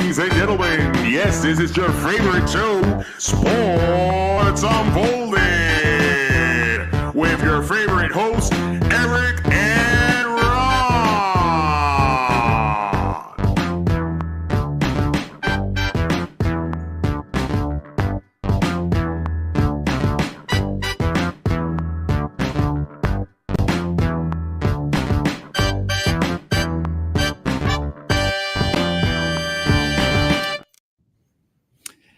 Ladies and gentlemen, yes, this is your favorite show, Sports Unfolded, with your favorite hosts, Eric and Ron.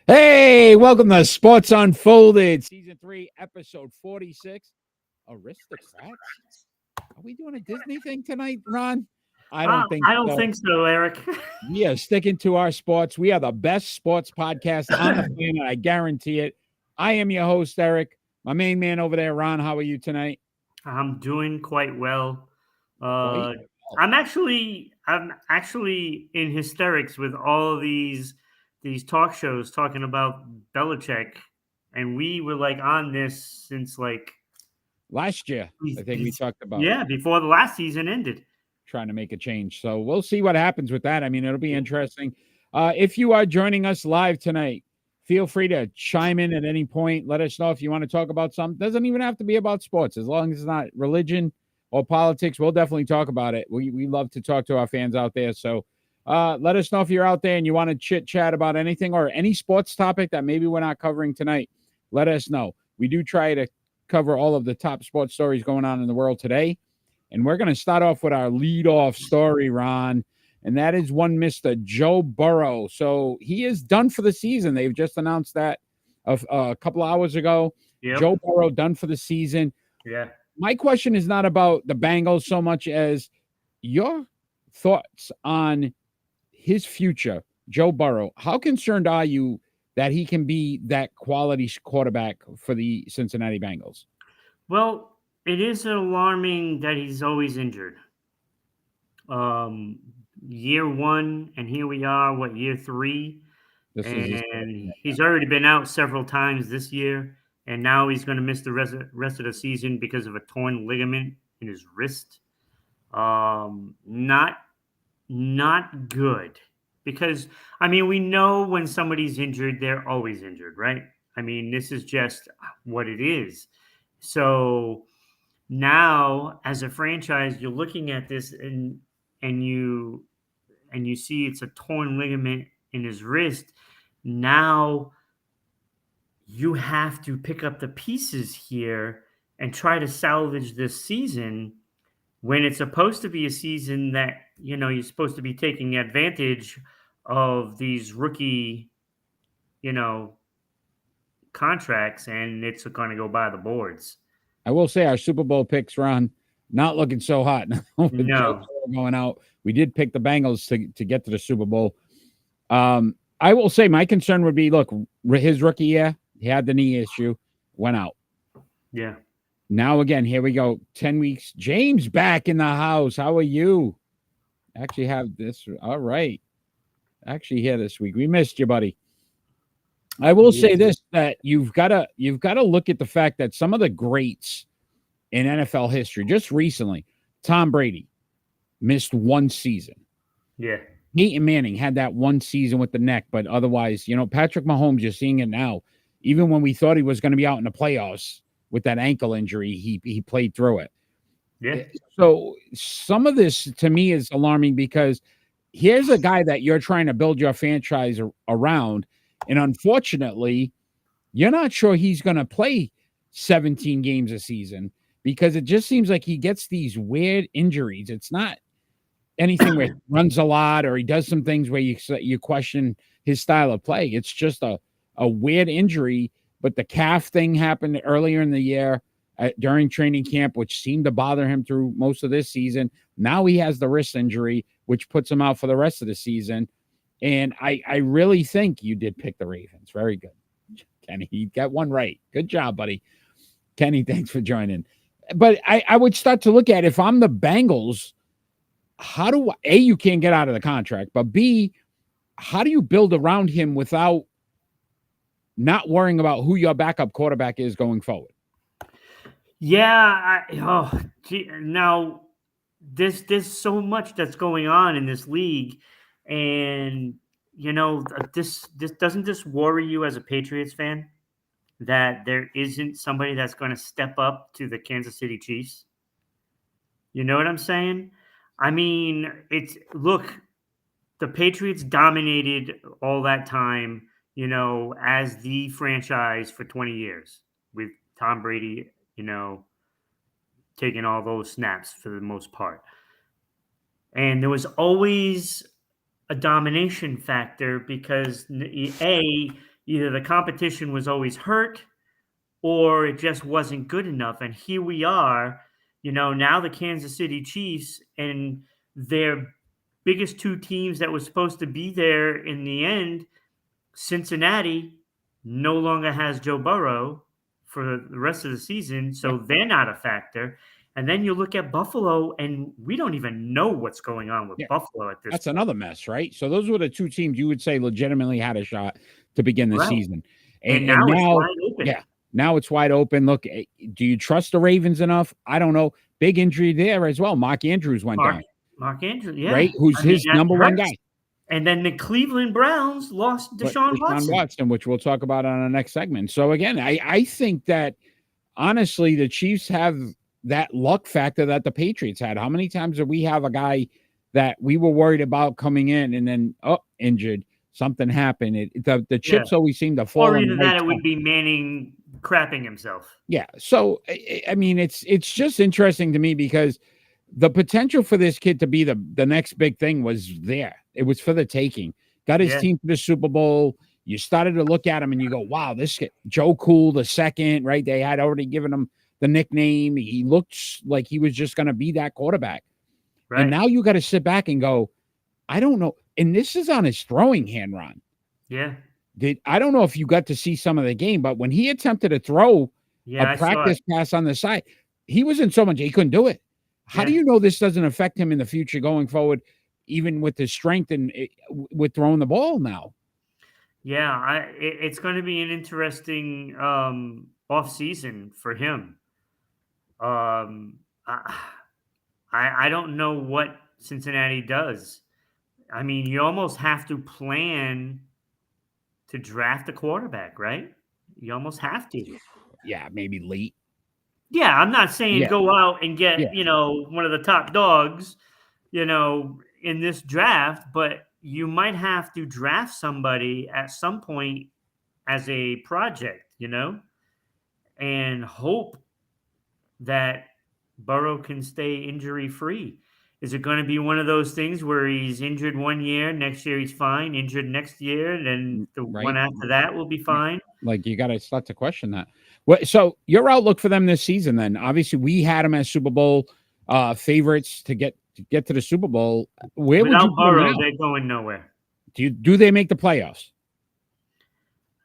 Hey, welcome to Sports Unfolded, Season 3, Episode 46. A-wrist-ocrats? Are we doing a Disney thing tonight, Ron? I don't think so, Eric. We are sticking to our sports. We are the best sports podcast on the planet. I guarantee it. I am your host, Eric. My main man over there, Ron. How are you tonight? I'm doing quite well. Quite I'm actually in hysterics with all of these talk shows talking about Belichick, and we were like on this since like last year. I think we talked about before the last season ended. Trying to make a change. So we'll see what happens with that. I mean, it'll be interesting. If you are joining us live tonight, feel free to chime in at any point. Let us know if you want to talk about something. Doesn't even have to be about sports. As long as it's not religion or politics, we'll definitely talk about it. We love to talk to our fans out there. So let us know if you're out there and you want to chit chat about anything or any sports topic that maybe we're not covering tonight. Let us know. We do try to cover all of the top sports stories going on in the world today. And we're going to start off with our lead-off story, Ron, and that is one Mr. Joe Burrow. So he is done for the season. They've just announced that a couple hours ago. Yep. Joe Burrow done for the season. Yeah. My question is not about the Bengals so much as your thoughts on his future, Joe Burrow. How concerned are you that he can be that quality quarterback for the Cincinnati Bengals? Well, it is alarming that he's always injured. Year one, and here we are, year three? He's already been out several times this year, and now he's going to miss the rest of the season because of a torn ligament in his wrist. Not good. Because, I mean, we know when somebody's injured, they're always injured, right? I mean, this is just what it is. So now, as a franchise, you're looking at this and you see it's a torn ligament in his wrist. Now you have to pick up the pieces here and try to salvage this season when it's supposed to be a season that, you know, you're supposed to be taking advantage of these rookie, you know, contracts, and it's going to go by the boards. I will say our Super Bowl picks, Ron, not looking so hot. No. Going out. We did pick the Bengals to get to the Super Bowl. I will say my concern would be, look, his rookie year, he had the knee issue, went out. Yeah. Now, again, here we go. 10 weeks. James back in the house. How are you? Actually have this. All right. Actually here this week. We missed you, buddy. I will say this, that you've got to look at the fact that some of the greats in NFL history, just recently, Tom Brady missed one season. Yeah. Peyton Manning had that one season with the neck, but otherwise, you know, Patrick Mahomes, you're seeing it now. Even when we thought he was going to be out in the playoffs with that ankle injury, he played through it. Yeah. So some of this to me is alarming because here's a guy that you're trying to build your franchise around. And unfortunately, you're not sure he's going to play 17 games a season because it just seems like he gets these weird injuries. It's not anything where he runs a lot or he does some things where you question his style of play. It's just a weird injury. But the calf thing happened earlier in the year during training camp, which seemed to bother him through most of this season. Now he has the wrist injury, which puts him out for the rest of the season. And I really think you did pick the Ravens. Very good, Kenny. You got one right. Good job, buddy. Kenny, thanks for joining. But I would start to look at, if I'm the Bengals, how do A, you can't get out of the contract, but B, how do you build around him without not worrying about who your backup quarterback is going forward? Yeah. Now there's so much that's going on in this league, and this doesn't this worry you as a Patriots fan that there isn't somebody that's going to step up to the Kansas City Chiefs? You know what I'm saying? I mean, the Patriots dominated all that time, as the franchise for 20 years with Tom Brady, taking all those snaps for the most part. And there was always a domination factor because either the competition was always hurt or it just wasn't good enough. And here we are, now the Kansas City Chiefs and their biggest two teams that was supposed to be there in the end, Cincinnati no longer has Joe Burrow for the rest of the season, so they're not a factor. And then you look at Buffalo, and we don't even know what's going on with Buffalo at this That's point. another mess, right? So those were the two teams you would say legitimately had a shot to begin the season. And now it's wide open. Yeah, now it's wide open. Look, do you trust the Ravens enough? I don't know. Big injury there as well. Mark Andrews went down. Mark Andrews, yeah. Right? Who's his number one guy. And then the Cleveland Browns lost Deshaun Watson, which we'll talk about on our next segment. So again, I think that honestly, the Chiefs have that luck factor that the Patriots had. How many times did we have a guy that we were worried about coming in and then injured? Something happened. The chips always seem to fall. Or either that it would be Manning crapping himself. Yeah. So I mean, it's just interesting to me because the potential for this kid to be the next big thing was there. It was for the taking. Got his team to the Super Bowl. You started to look at him and you go, wow, this kid, Joe Cool the second, right? They had already given him the nickname. He looked like he was just going to be that quarterback. Right. And now you got to sit back and go, I don't know. And this is on his throwing hand, Ron. Yeah. I don't know if you got to see some of the game, but when he attempted to throw a practice pass on the side, he was in so much, he couldn't do it. How do you know this doesn't affect him in the future going forward, even with his strength and with throwing the ball now? Yeah, it's going to be an interesting off season for him. I don't know what Cincinnati does. I mean, you almost have to plan to draft a quarterback, right? You almost have to. Yeah, maybe late. Yeah, I'm not saying go out and get, one of the top dogs, in this draft, but you might have to draft somebody at some point as a project, and hope that Burrow can stay injury free. Is it going to be one of those things where he's injured 1 year, next year he's fine, injured next year, and then the one after that will be fine? Like you got to start to question that. So your outlook for them this season, then? Obviously, we had them as Super Bowl favorites to get to the Super Bowl. Where Without would you Burrow, they're going nowhere. Do they make the playoffs?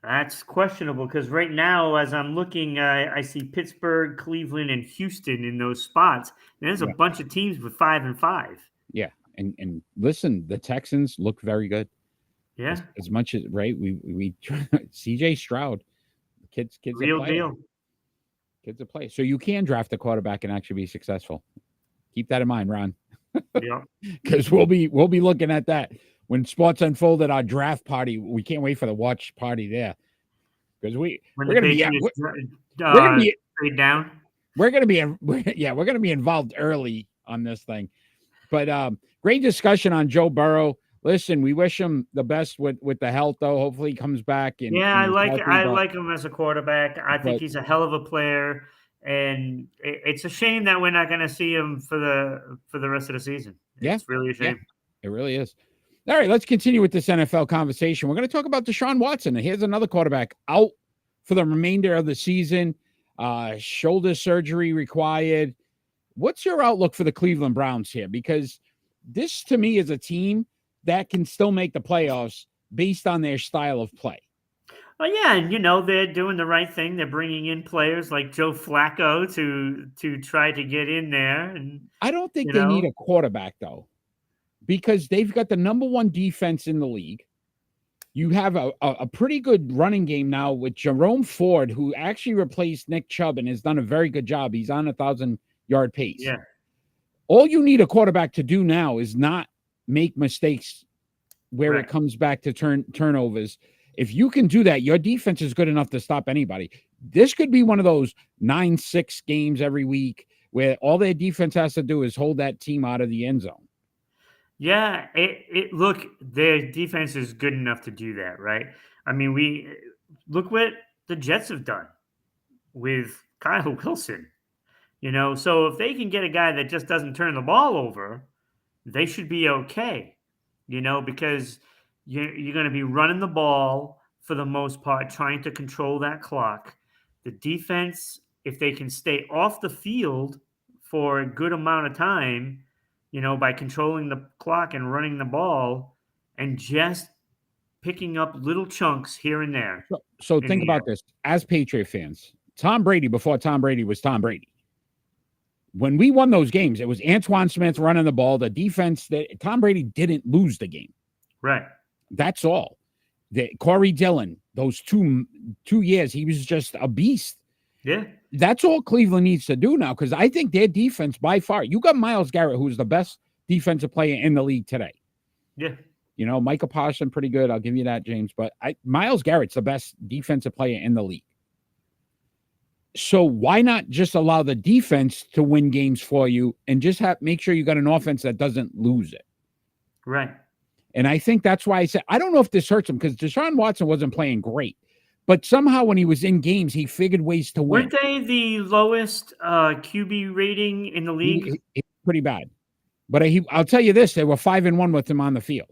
That's questionable because right now, as I'm looking, I see Pittsburgh, Cleveland, and Houston in those spots. And there's a bunch of teams with 5-5. Yeah, and listen, the Texans look very good. Yeah, as much as we CJ Stroud, kids, real deal. Kids a play. So you can draft a quarterback and actually be successful. Keep that in mind, Ron. Yeah, because we'll be looking at that. When Sports Unfold at our draft party, we can't wait for the watch party there because we're going to be straight down. We're going to be involved early on this thing. But great discussion on Joe Burrow. Listen, we wish him the best with the health, though. Hopefully, he comes back. I like him as a quarterback. I think he's a hell of a player, and it's a shame that we're not going to see him for the rest of the season. It's really a shame. Yeah, it really is. All right, let's continue with this NFL conversation. We're going to talk about Deshaun Watson. Here's another quarterback out for the remainder of the season. Shoulder surgery required. What's your outlook for the Cleveland Browns here? Because this, to me, is a team that can still make the playoffs based on their style of play. Well, yeah, and they're doing the right thing. They're bringing in players like Joe Flacco to try to get in there. And I don't think they need a quarterback though, because they've got the number one defense in the league. You have a pretty good running game now with Jerome Ford, who actually replaced Nick Chubb and has done a very good job. He's on 1,000-yard pace. Yeah. All you need a quarterback to do now is not make mistakes where Right. it comes back to turnovers. If you can do that, your defense is good enough to stop anybody. This could be one of those 9-6 games every week where all their defense has to do is hold that team out of the end zone. Yeah, look, their defense is good enough to do that, right? I mean, we look what the Jets have done with Kyle Wilson. So if they can get a guy that just doesn't turn the ball over, they should be okay. Because you're going to be running the ball for the most part, trying to control that clock. The defense, if they can stay off the field for a good amount of time, by controlling the clock and running the ball and just picking up little chunks here and there. So think about this. As Patriot fans, Tom Brady, before Tom Brady was Tom Brady, when we won those games, it was Antoine Smith running the ball. The defense, that Tom Brady didn't lose the game. Right. That's all. Corey Dillon, those two years, he was just a beast. Yeah. That's all Cleveland needs to do now, because I think their defense, by far, you got Myles Garrett, who's the best defensive player in the league today. Yeah. Micah Parsons, pretty good. I'll give you that, James. But Myles Garrett's the best defensive player in the league. So why not just allow the defense to win games for you and just make sure you got an offense that doesn't lose it? Right. And I think that's why I said, I don't know if this hurts him, because Deshaun Watson wasn't playing great. But somehow when he was in games, he figured ways to win. Weren't they the lowest QB rating in the league? He pretty bad. But I'll tell you this, they were 5-1 with him on the field.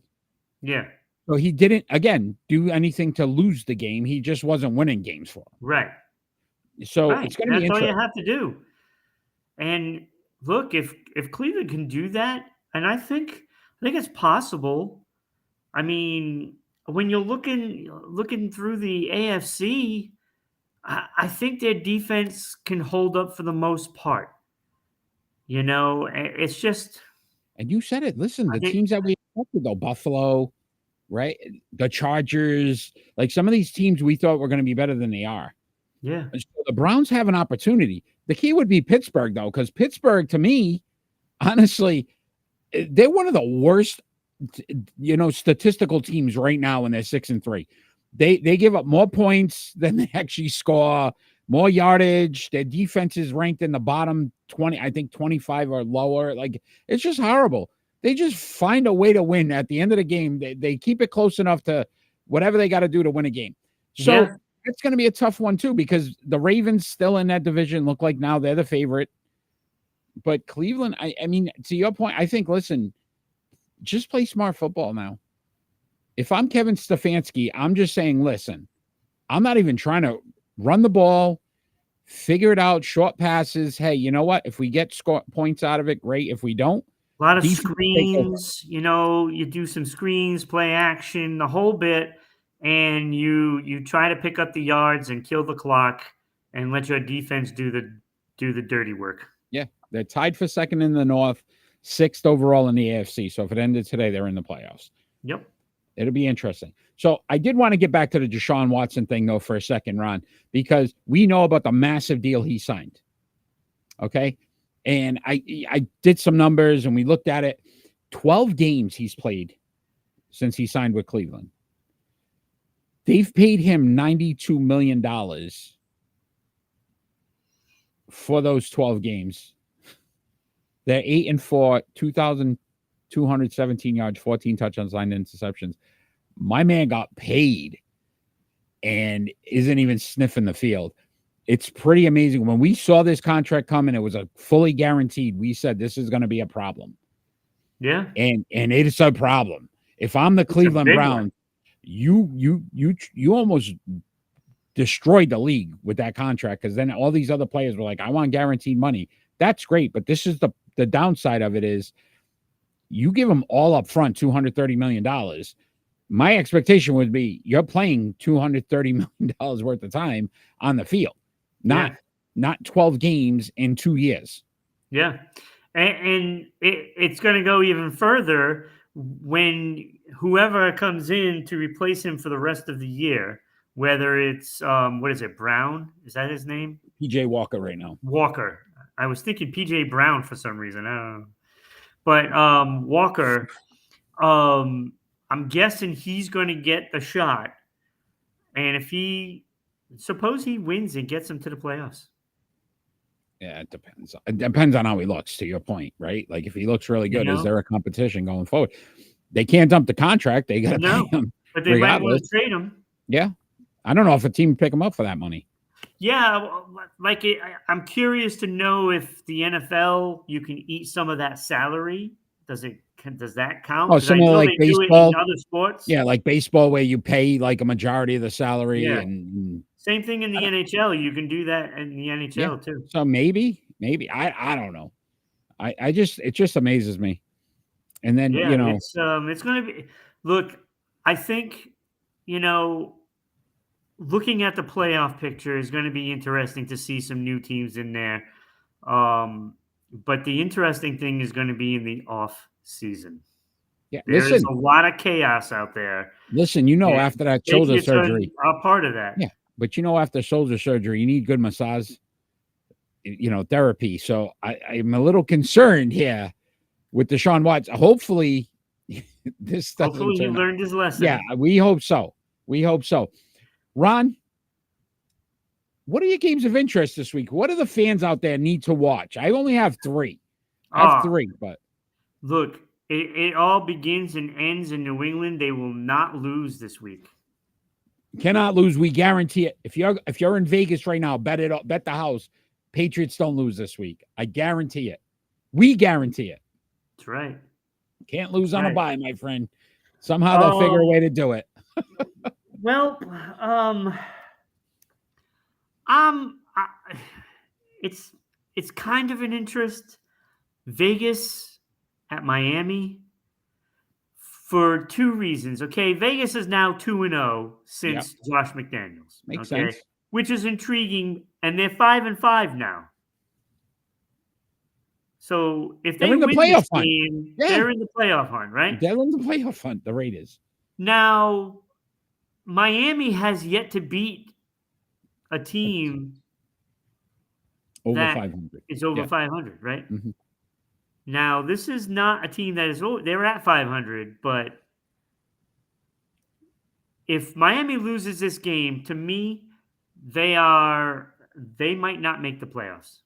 Yeah. So he didn't, again, do anything to lose the game. He just wasn't winning games for him. Right. So it's going to be interesting. That's all you have to do. And look, if Cleveland can do that, and I think it's possible. I mean, when you're looking through the AFC, I think their defense can hold up for the most part. It's just. And you said it. Listen, the teams that we expected, though, Buffalo, right? The Chargers, like some of these teams we thought were going to be better than they are. Yeah. And so the Browns have an opportunity. The key would be Pittsburgh, though, because Pittsburgh, to me, honestly, they're one of the worst, statistical teams right now when they're 6-3. They give up more points than they actually score, more yardage. Their defense is ranked in the bottom 20, I think 25 or lower. Like, it's just horrible. They just find a way to win at the end of the game. They keep it close enough to whatever they got to do to win a game. So it's going to be a tough one, too, because the Ravens still in that division look like now they're the favorite. But Cleveland, I mean, to your point, I think, listen, just play smart football now. If I'm Kevin Stefanski, I'm just saying, listen, I'm not even trying to run the ball, figure it out, short passes. Hey, you know what? If we get points out of it, great. If we don't, a lot of screens, you do some screens, play action, the whole bit, and you try to pick up the yards and kill the clock and let your defense do the dirty work. Yeah, they're tied for second in the North, 6th overall in the AFC. So if it ended today, they're in the playoffs. Yep. It'll be interesting. So I did want to get back to the Deshaun Watson thing, though, for a second, Ron, because we know about the massive deal he signed. Okay? And I did some numbers, and we looked at it. 12 games he's played since he signed with Cleveland. They've paid him $92 million for those 12 games. They're 8-4, 2,217 yards, 14 touchdowns, 9 interceptions. My man got paid and isn't even sniffing the field. It's pretty amazing. When we saw this contract coming, it was a fully guaranteed. We said this is going to be a problem. Yeah. And it is a problem. If I'm the Cleveland Browns, you almost destroyed the league with that contract, because then all these other players were like, I want guaranteed money. That's great, but this is the downside of it is you give them all up front $230 million. My expectation would be you're playing $230 million worth of time on the field, not 12 games in 2 years. Yeah. And it's going to go even further when whoever comes in to replace him for the rest of the year, whether it's, what is it, Brown? Is that his name? PJ Walker right now. Walker. I was thinking PJ Brown for some reason. I don't know. But Walker, I'm guessing he's going to get the shot. And suppose he wins and gets him to the playoffs. Yeah, it depends. It depends on how he looks, to your point, right? Like if he looks really good, is there a competition going forward? They can't dump the contract. They got to pay him. But they might want to trade him. Yeah. I don't know if a team would pick him up for that money. Yeah, I'm curious to know if the NFL, you can eat some of that salary. Does that count? Oh, similar like baseball. In other sports. Yeah, like baseball, where you pay like a majority of the salary. Yeah. And same thing in the NHL. You can do that in the NHL too. So maybe I don't know. It just amazes me. And then it's going to be. Look, I think looking at the playoff picture is going to be interesting to see some new teams in there. But the interesting thing is going to be in the off season. Yeah, there's a lot of chaos out there. Listen, after that shoulder surgery, are part of that. Yeah, but after shoulder surgery, you need good massage, therapy. So I'm a little concerned here with Deshaun Watson. Hopefully, this doesn't. Hopefully, he learned his lesson. Yeah, we hope so. Ron, what are your games of interest this week? What do the fans out there need to watch? I only have 3. I have 3, but look, it all begins and ends in New England. They will not lose this week. Cannot lose. We guarantee it. If you're in Vegas right now, bet the house. Patriots don't lose this week. I guarantee it. We guarantee it. That's right. Can't lose on a bye, my friend. Somehow they'll figure a way to do it. Well, it's kind of an interest. Vegas at Miami for 2 reasons. Okay, Vegas is now 2-0 since Josh McDaniels. Makes sense. Which is intriguing, and they're 5-5 now. So if they win the playoff game, they're in the playoff hunt, right? They're in the playoff hunt. The Raiders. Now, Miami has yet to beat a team over 500. It's over 500, right? Mm-hmm. Now, this is not a team that is they're at 500, but if Miami loses this game, to me, they might not make the playoffs.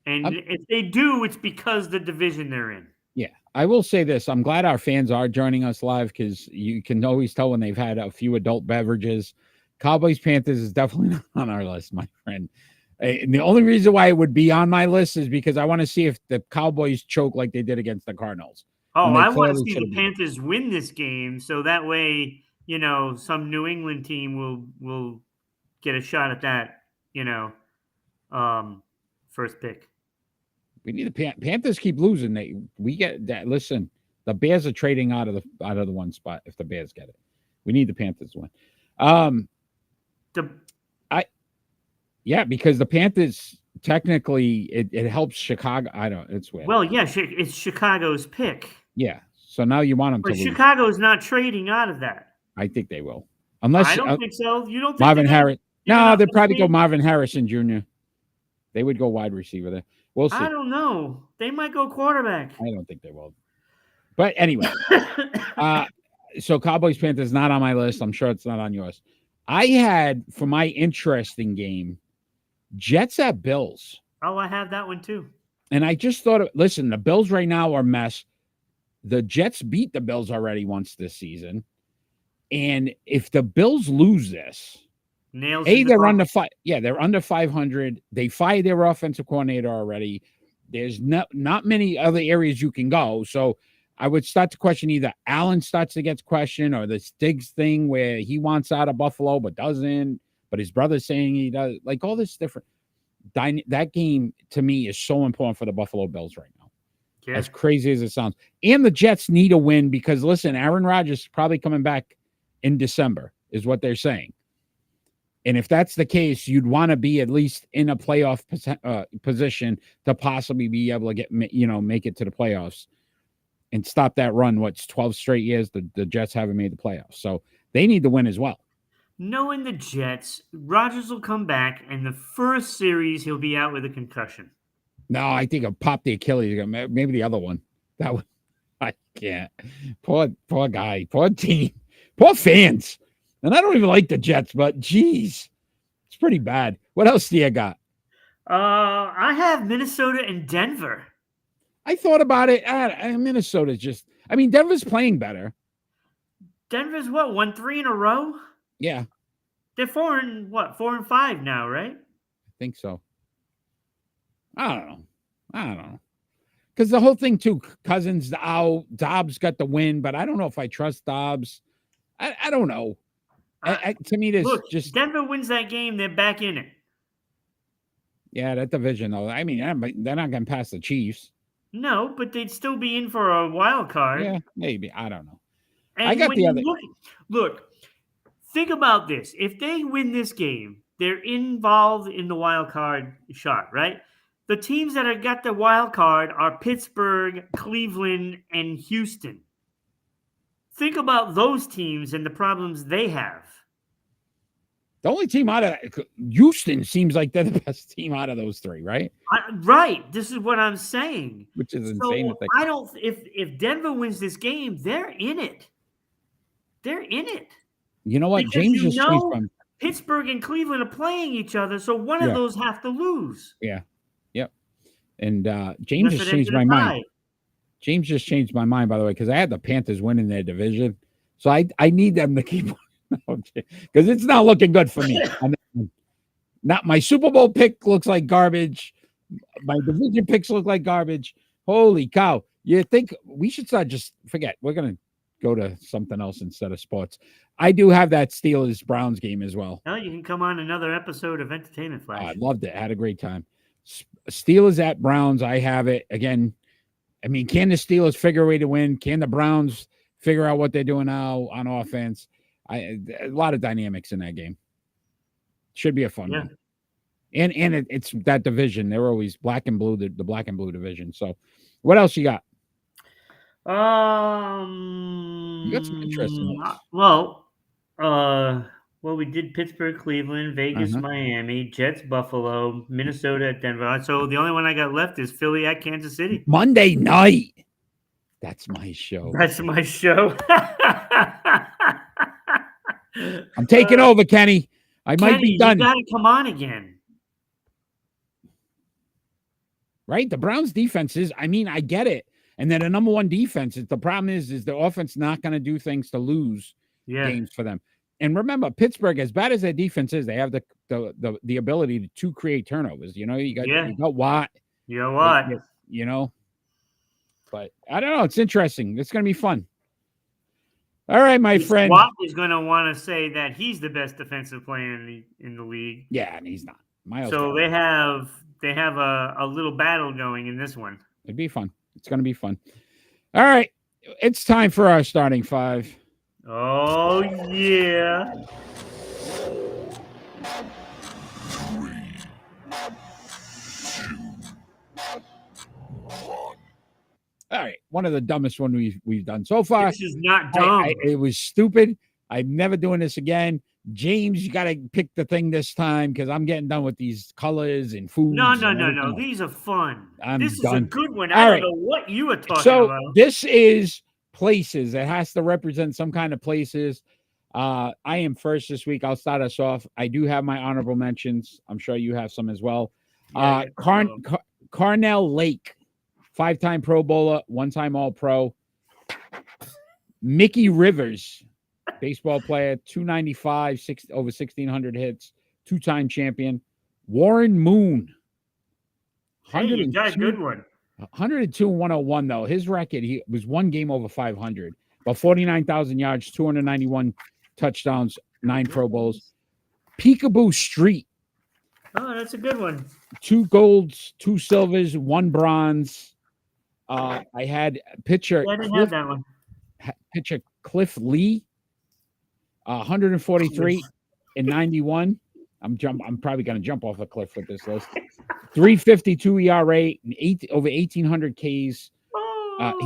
And if they do, it's because the division they're in. Yeah, I will say this. I'm glad our fans are joining us live because you can always tell when they've had a few adult beverages. Cowboys Panthers is definitely not on our list, my friend. And the only reason why it would be on my list is because I want to see if the Cowboys choke like they did against the Cardinals. Oh, I want to see the Panthers win this game so that way, some New England team will get a shot at that, first pick. We need the Panthers keep losing. We get that. Listen, the Bears are trading out of the one spot if the Bears get it. We need the Panthers to win. Because the Panthers technically it helps Chicago. It's weird. Well, yeah, it's Chicago's pick. Yeah. So now you want them to lose. Chicago's not trading out of that. I think they will. Unless I don't think so. You don't think Marvin Harris. No, they'd probably go Marvin Harrison Jr. They would go wide receiver there. We'll see. I don't know. They might go quarterback. I don't think they will. But anyway, so Cowboys Panthers not on my list. I'm sure it's not on yours. I had for my interesting game, Jets at Bills. Oh, I have that one too. And I just thought, listen, the Bills right now are a mess. The Jets beat the Bills already once this season. And if the Bills lose this, they're under 5. Yeah, they're under 500. They fired their offensive coordinator already. There's not many other areas you can go. So I would start to question either Allen starts to get questioned or the Stiggs thing where he wants out of Buffalo but doesn't, but his brother's saying he does. Like all this different. That game to me is so important for the Buffalo Bills right now. Yeah. As crazy as it sounds. And the Jets need a win because, listen, Aaron Rodgers is probably coming back in December is what they're saying. And if that's the case, you'd want to be at least in a playoff position to possibly be able to get, make it to the playoffs and stop that run. What's 12 straight years the Jets haven't made the playoffs. So they need to win as well. Knowing the Jets, Rodgers will come back, and the first series he'll be out with a concussion. No, I think he'll pop the Achilles. Maybe the other one. That one. I can't. Poor guy. Poor team. Poor fans. And I don't even like the Jets, but geez, it's pretty bad. What else do you got? I have Minnesota and Denver. I thought about it. Minnesota's just. I mean, Denver's playing better. Denver's what, won 3 in a row? Yeah, They're 4-5 now, right? I think so. I don't know. Because the whole thing too, Cousins out, Dobbs got the win, but I don't know if I trust Dobbs. I don't know. To me, this Look, just Denver wins that game, they're back in it. yeah, that division though. I mean, they're not going to pass the Chiefs. No, but they'd still be in for a wild card. Yeah, maybe. I don't know. And I got when the you other. Look, think about this. If they win this game, they're involved in the wild card shot, right? The teams that have got the wild card are Pittsburgh, Cleveland, and Houston. Think about those teams and the problems they have. The only team out of Houston seems like they're the best team out of those three, right? Right. This is what I'm saying. Which is insane. So I don't. If Denver wins this game, they're in it. They're in it. You know what? Because James just changed from Pittsburgh and Cleveland are playing each other, so one of those have to lose. Yeah. Yep. And James just changed my mind. James just changed my mind, by the way, because I had the Panthers winning their division. So I need them to keep because it's not looking good for me. Not my Super Bowl pick looks like garbage. My division picks look like garbage. Holy cow. You think we should start just forget. We're gonna go to something else instead of sports. I do have that Steelers Browns game as well. Oh, you can come on another episode of Entertainment Flash. I loved it. Had a great time. Steelers at Browns. I have it again. I mean, can the Steelers figure a way to win? Can the Browns figure out what they're doing now on offense? A lot of dynamics in that game. Should be a fun one. And it's that division. They're always black and blue, the black and blue division. So what else you got? You got some interesting ones. Well, we did Pittsburgh, Cleveland, Vegas, Miami, Jets, Buffalo, Minnesota at Denver. So the only one I got left is Philly at Kansas City. Monday night. That's my show. That's my show. I'm taking over, Kenny. Might be done. You got to come on again. Right? The Browns defense is, I mean, I get it. And then the number one defense the problem is the offense not going to do things to lose games for them. And remember, Pittsburgh, as bad as their defense is, they have the ability to create turnovers. You know, you got Watt. You know what? You know, but I don't know. It's interesting. It's going to be fun. All right, my friend. Watt is going to want to say that he's the best defensive player in the league. Yeah, and he's not. So they have a little battle going in this one. It'd be fun. It's going to be fun. All right, it's time for our starting five. Oh, yeah. All right, one of the dumbest one we've done so far. This is not dumb. It was stupid. I'm never doing this again. James, you got to pick the thing this time because I'm getting done with these colors and foods. No. These are fun. This is a good one. I don't know what you were talking about. So this is places. It has to represent some kind of places. I am first this week. I'll start us off. I do have my honorable mentions. I'm sure you have some as well. Carnell Lake, 5-time Pro Bowler, 1-time All-Pro. Mickey Rivers, baseball player, 295, over 1,600 hits, 2-time champion. Warren Moon, you got a good one. 102 and 101, though. His record, he was one game over 500, about 49,000 yards, 291 touchdowns, 9 Pro Bowls. Peekaboo Street. Oh, that's a good one. 2 golds, 2 silvers, 1 bronze. I had pitcher. I didn't have that one. Pitcher Cliff Lee, 143 and 91. I'm probably going to jump off a cliff with this list. 352 ERA, over 1,800 Ks.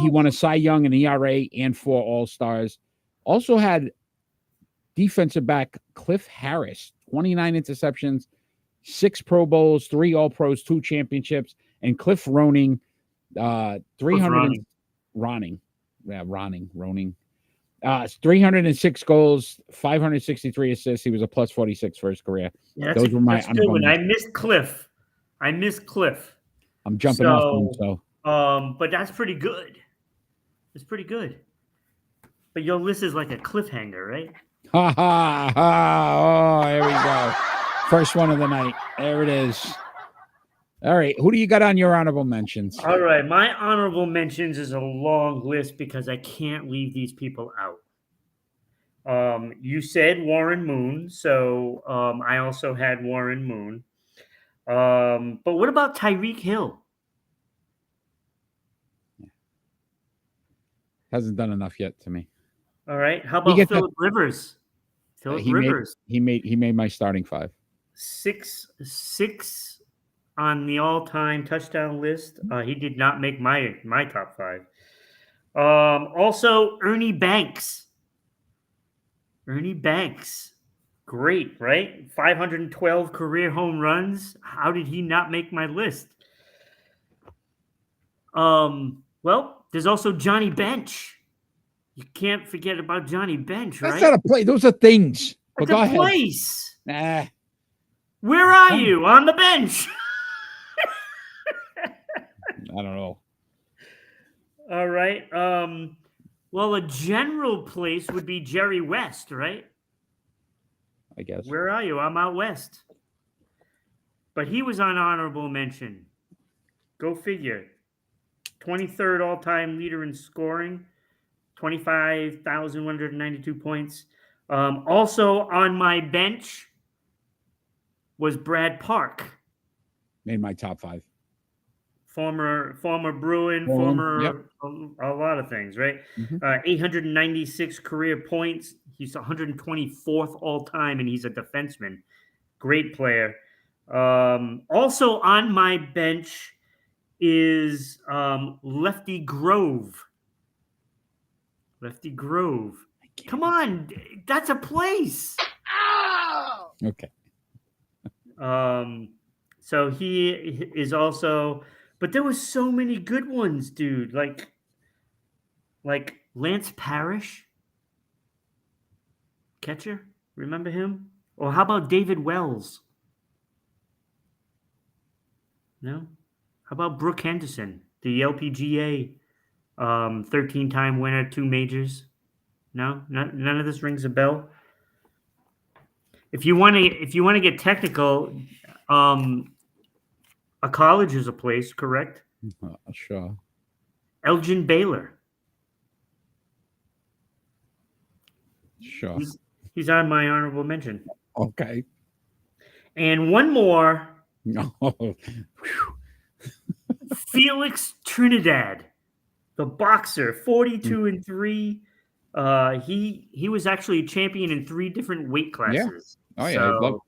He won a Cy Young, an ERA, and 4 All-Stars. Also had defensive back Cliff Harris, 29 interceptions, 6 Pro Bowls, 3 All-Pros, 2 championships, and Cliff Ronning, 300 Ronning, Roning. 306 goals, 563 assists. He was a plus 46 for his career. Yeah, Those were my that's a good one. honorable I missed Cliff. I'm jumping off them, so. But that's pretty good. It's pretty good. But your list is like a cliffhanger, right? Ha ha ha! Oh, here we go. First one of the night. There it is. All right, who do you got on your honorable mentions? All right, my honorable mentions is a long list because I can't leave these people out. You said Warren Moon, so I also had Warren Moon. But what about Tyreek Hill? Hasn't done enough yet to me. All right, how about Phillip Rivers? He made my starting 5. 6 on the all-time touchdown list. He did not make my top 5. Also, Ernie Banks. Great, right? 512 career home runs. How did he not make my list? Well, there's also Johnny Bench. You can't forget about Johnny Bench, right? That's not a play. Those are things. That's go a ahead. place. Nah. Where are you on the bench? I don't know. All right. Well, a general place would be Jerry West, right? I guess. Where are you? I'm out west. But he was on honorable mention. Go figure. 23rd all-time leader in scoring. 25,192 points. Also on my bench was Brad Park. Made my top 5. Former Bruin, a lot of things, right? Mm-hmm. 896 career points. He's 124th all time, and he's a defenseman. Great player. Also on my bench is Lefty Grove. Come on, that's a place. Okay. So he is also, but there was so many good ones, dude. Like Lance Parrish, catcher. Remember him? Or how about David Wells? No. How about Brooke Henderson, the LPGA 13-time winner, 2 majors? No, none of this rings a bell. If you want to get technical, a college is a place, correct? Sure. Elgin Baylor. Sure. He's on my honorable mention. Okay. And one more. No. Felix Trinidad, the boxer, 42-3. He was actually a champion in 3 different weight classes. Yeah. Oh yeah. So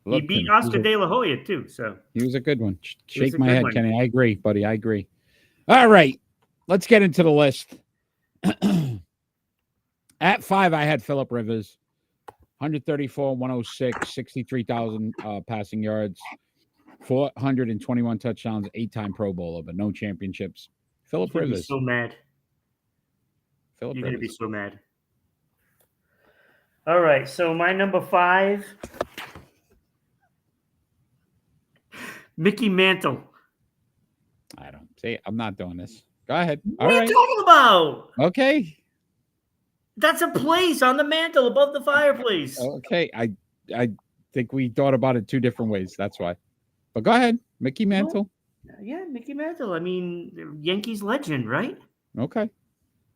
he beat him. Oscar De La Hoya too. So he was a good one. Shake my head, Kenny. I agree, buddy. I agree. All right, let's get into the list. At 5, I had Phillip Rivers, 134, 106, 63,000 passing yards, 421 touchdowns, 8-time Pro Bowler, but no championships. Phillip Rivers. Be so mad. Phillip You're Rivers. Gonna be so mad. All right, so my number 5, Mickey Mantle. I don't see. I'm not doing this. Go ahead. What are you talking about? Okay. That's a place on the mantle above the fireplace. Okay. I think we thought about it 2 different ways. That's why. But go ahead. Mickey Mantle. Yeah, Mickey Mantle. I mean, Yankees legend, right? Okay.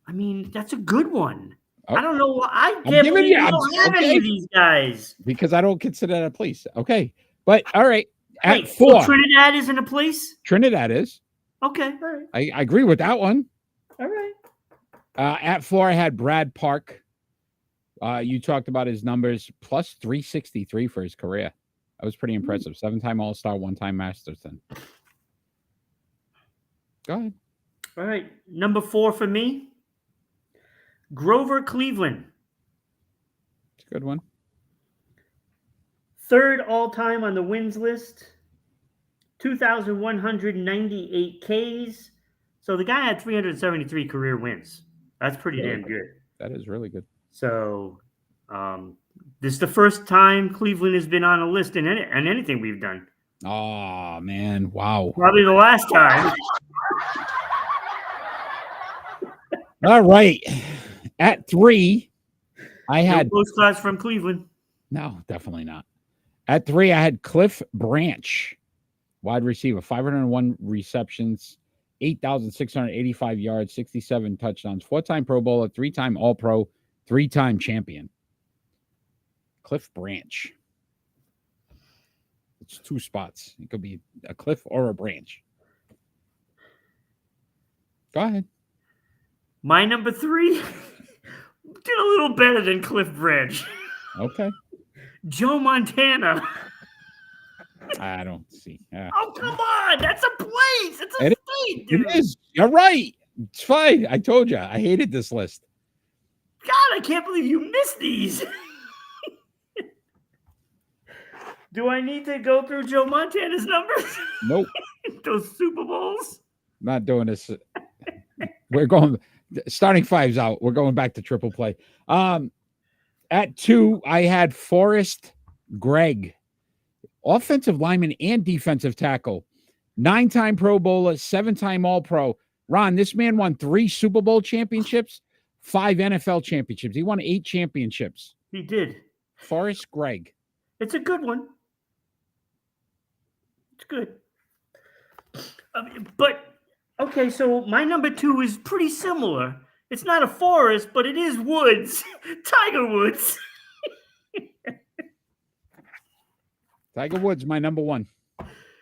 I mean, that's a good one. Oh. I don't know why. I can't believe you don't have any of these guys. Because I don't consider that a place. Okay. But all right. At Wait, 4. So Trinidad isn't a place? Trinidad is. Okay. All right. I agree with that one. All right. At 4, I had Brad Park. You talked about his numbers, plus 363 for his career. That was pretty impressive. 7-time All-Star, 1-time Masterton. Go ahead. All right. Number 4 for me, Grover Cleveland. It's a good one. 3rd all-time on the wins list. 2,198 Ks. So the guy had 373 career wins. That's pretty damn good. That is really good. So, this is the first time Cleveland has been on a list in anything we've done. Oh man, wow. Probably the last time. All right. At 3, I had no postcards from Cleveland. No, definitely not. At 3, I had Cliff Branch, wide receiver, 501 receptions, 8,685 yards, 67 touchdowns, 4-time Pro Bowler, 3-time All-Pro, 3-time champion. Cliff Branch. It's 2 spots. It could be a cliff or a branch. Go ahead. My number 3 did a little better than Cliff Branch. Okay. Joe Montana. I don't see. Oh, come on. That's a place. It's a state, dude. It is. You're right. It's fine. I told you. I hated this list. God, I can't believe you missed these. Do I need to go through Joe Montana's numbers? Nope. Those Super Bowls? Not doing this. We're going starting 5's out. We're going back to triple play. At 2, I had Forrest Gregg, offensive lineman and defensive tackle, 9-time Pro Bowler, 7-time All-Pro. Ron, this man won 3 Super Bowl championships, 5 NFL championships. He won 8 championships. He did. Forrest Gregg. It's a good one. It's good. But, okay, so my number 2 is pretty similar. It's not a forest, but it is woods. Tiger Woods. Tiger Woods, my number 1.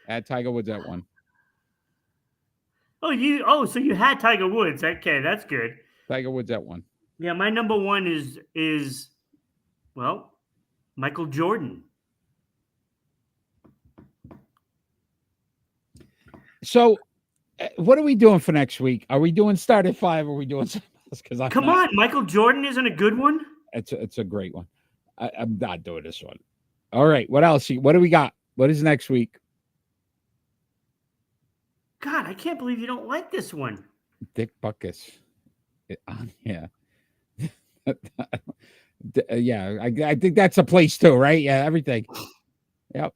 Add Tiger Woods at 1. So you had Tiger Woods. Okay, that's good. Tiger Woods at 1. Yeah, my number 1 is well, Michael Jordan. So, what are we doing for next week? Are we doing start at 5? Or are we doing something else? Because Come on, Michael Jordan isn't a good one. It's a great one. I'm not doing this one. All right. What else? What do we got? What is next week? God, I can't believe you don't like this one. Dick Butkus. Yeah. Yeah. I think that's a place too, right? Yeah. Everything. Yep.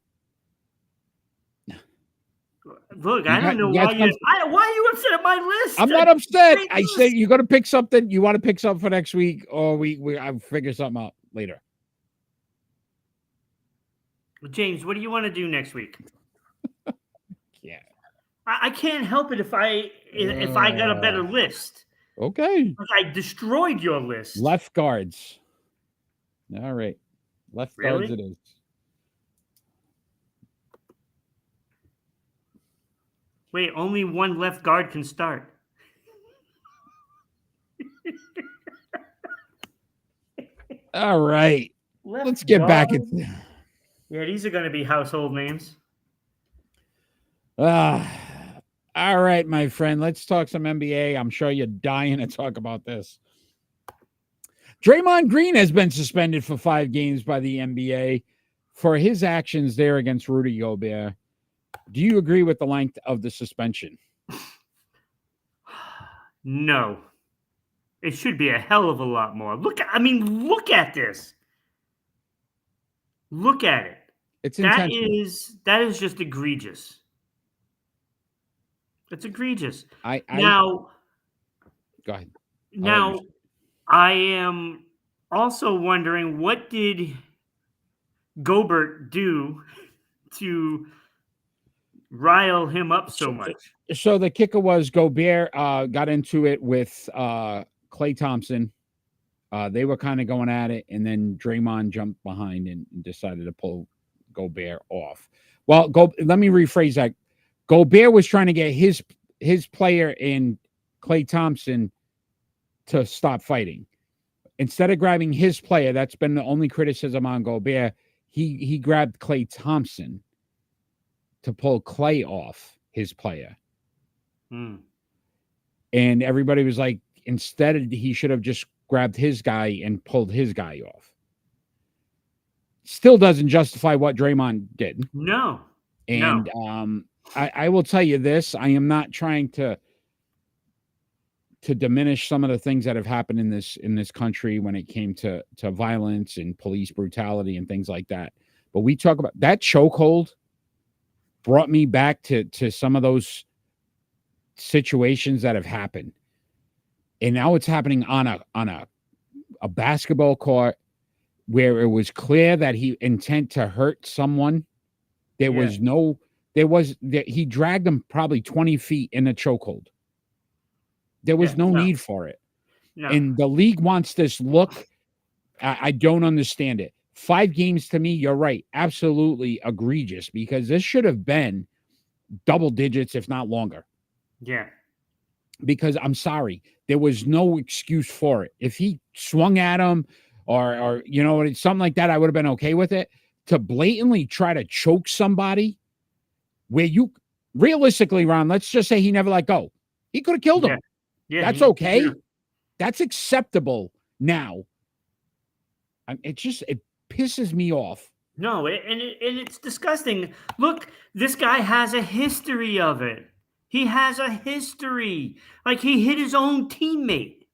Look, I don't know why are you upset at my list? I'm not upset. I say you're going to pick something. You want to pick something for next week, or I'll figure something out later. James, what do you want to do next week? Yeah. I can't help it if I got a better list. Okay. I destroyed your list. Left guards. All right. Left guards it is. Wait, only one left guard can start. All right. Let's get back into. Yeah, these are going to be household names. All right, my friend. Let's talk some NBA. I'm sure you're dying to talk about this. Draymond Green has been suspended for 5 games by the NBA for his actions there against Rudy Gobert. Do you agree with the length of the suspension? No. It should be a hell of a lot more. Look at this. Look at it. It's intentional. That is just egregious. It's egregious. Now, go ahead. Now, I am also wondering, what did Gobert do to rile him up so much? So the kicker was Gobert got into it with Klay Thompson. They were kind of going at it, and then Draymond jumped behind and decided to pull Gobert off. Well, let me rephrase that. Gobert was trying to get his player in Klay Thompson to stop fighting. Instead of grabbing his player, that's been the only criticism on Gobert, he grabbed Klay Thompson to pull Klay off his player. And everybody was like, instead, he should have just grabbed his guy and pulled his guy off. Still doesn't justify what Draymond did. No. And I will tell you this. I am not trying to to diminish some of the things that have happened in this country when it came to violence and police brutality and things like that. But we talk about that chokehold brought me back to some of those situations that have happened. And now it's happening on a basketball court where it was clear that he intent to hurt someone. He dragged him probably 20 feet in a chokehold. There was no need for it. No. And the league wants this look. I don't understand it. 5 games to me, you're right. Absolutely egregious, because this should have been double digits, if not longer. Yeah. Because I'm sorry, there was no excuse for it. If he swung at him or something like that, I would have been okay with it. To blatantly try to choke somebody where you realistically, Ron, let's just say he never let go. He could have killed him. Yeah, that's okay. Yeah. That's acceptable now. It pisses me off. No, and it's disgusting. Look, this guy has a history of it. He has a history. Like, he hit his own teammate.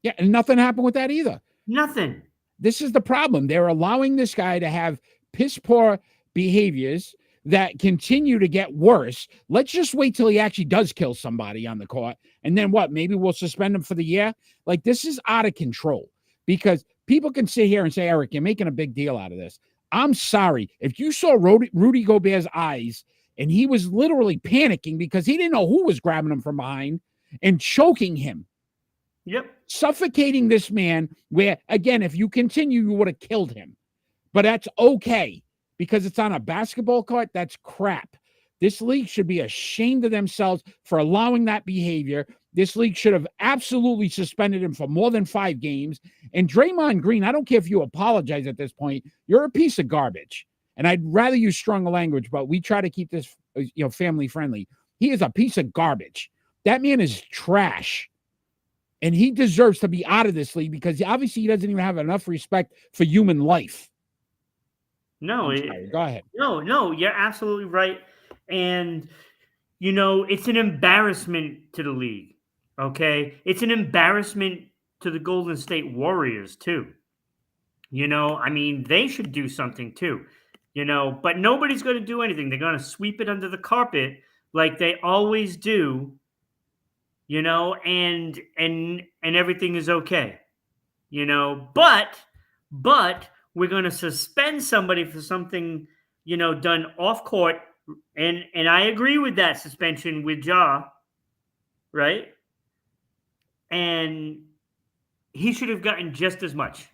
Yeah, and nothing happened with that either. Nothing. This is the problem. They're allowing this guy to have piss poor behaviors that continue to get worse. Let's just wait till he actually does kill somebody on the court. And then what? Maybe we'll suspend him for the year. Like, this is out of control, because people can sit here and say, Eric, you're making a big deal out of this. I'm sorry. If you saw Rudy Gobert's eyes, and he was literally panicking because he didn't know who was grabbing him from behind and choking him. Yep. Suffocating this man, where, again, if you continue, you would have killed him. But that's okay, because it's on a basketball court. That's crap. This league should be ashamed of themselves for allowing that behavior. This league should have absolutely suspended him for more than 5 games. And Draymond Green, I don't care if you apologize at this point, you're a piece of garbage. And I'd rather use stronger language, but we try to keep this, family friendly. He is a piece of garbage. That man is trash. And he deserves to be out of this league, because obviously he doesn't even have enough respect for human life. No, go ahead. No, you're absolutely right. And, it's an embarrassment to the league. Okay. It's an embarrassment to the Golden State Warriors too. They should do something too. But nobody's going to do anything. They're going to sweep it under the carpet like they always do, and everything is okay, but we're going to suspend somebody for something, done off court. And I agree with that suspension with Ja, right? And he should have gotten just as much.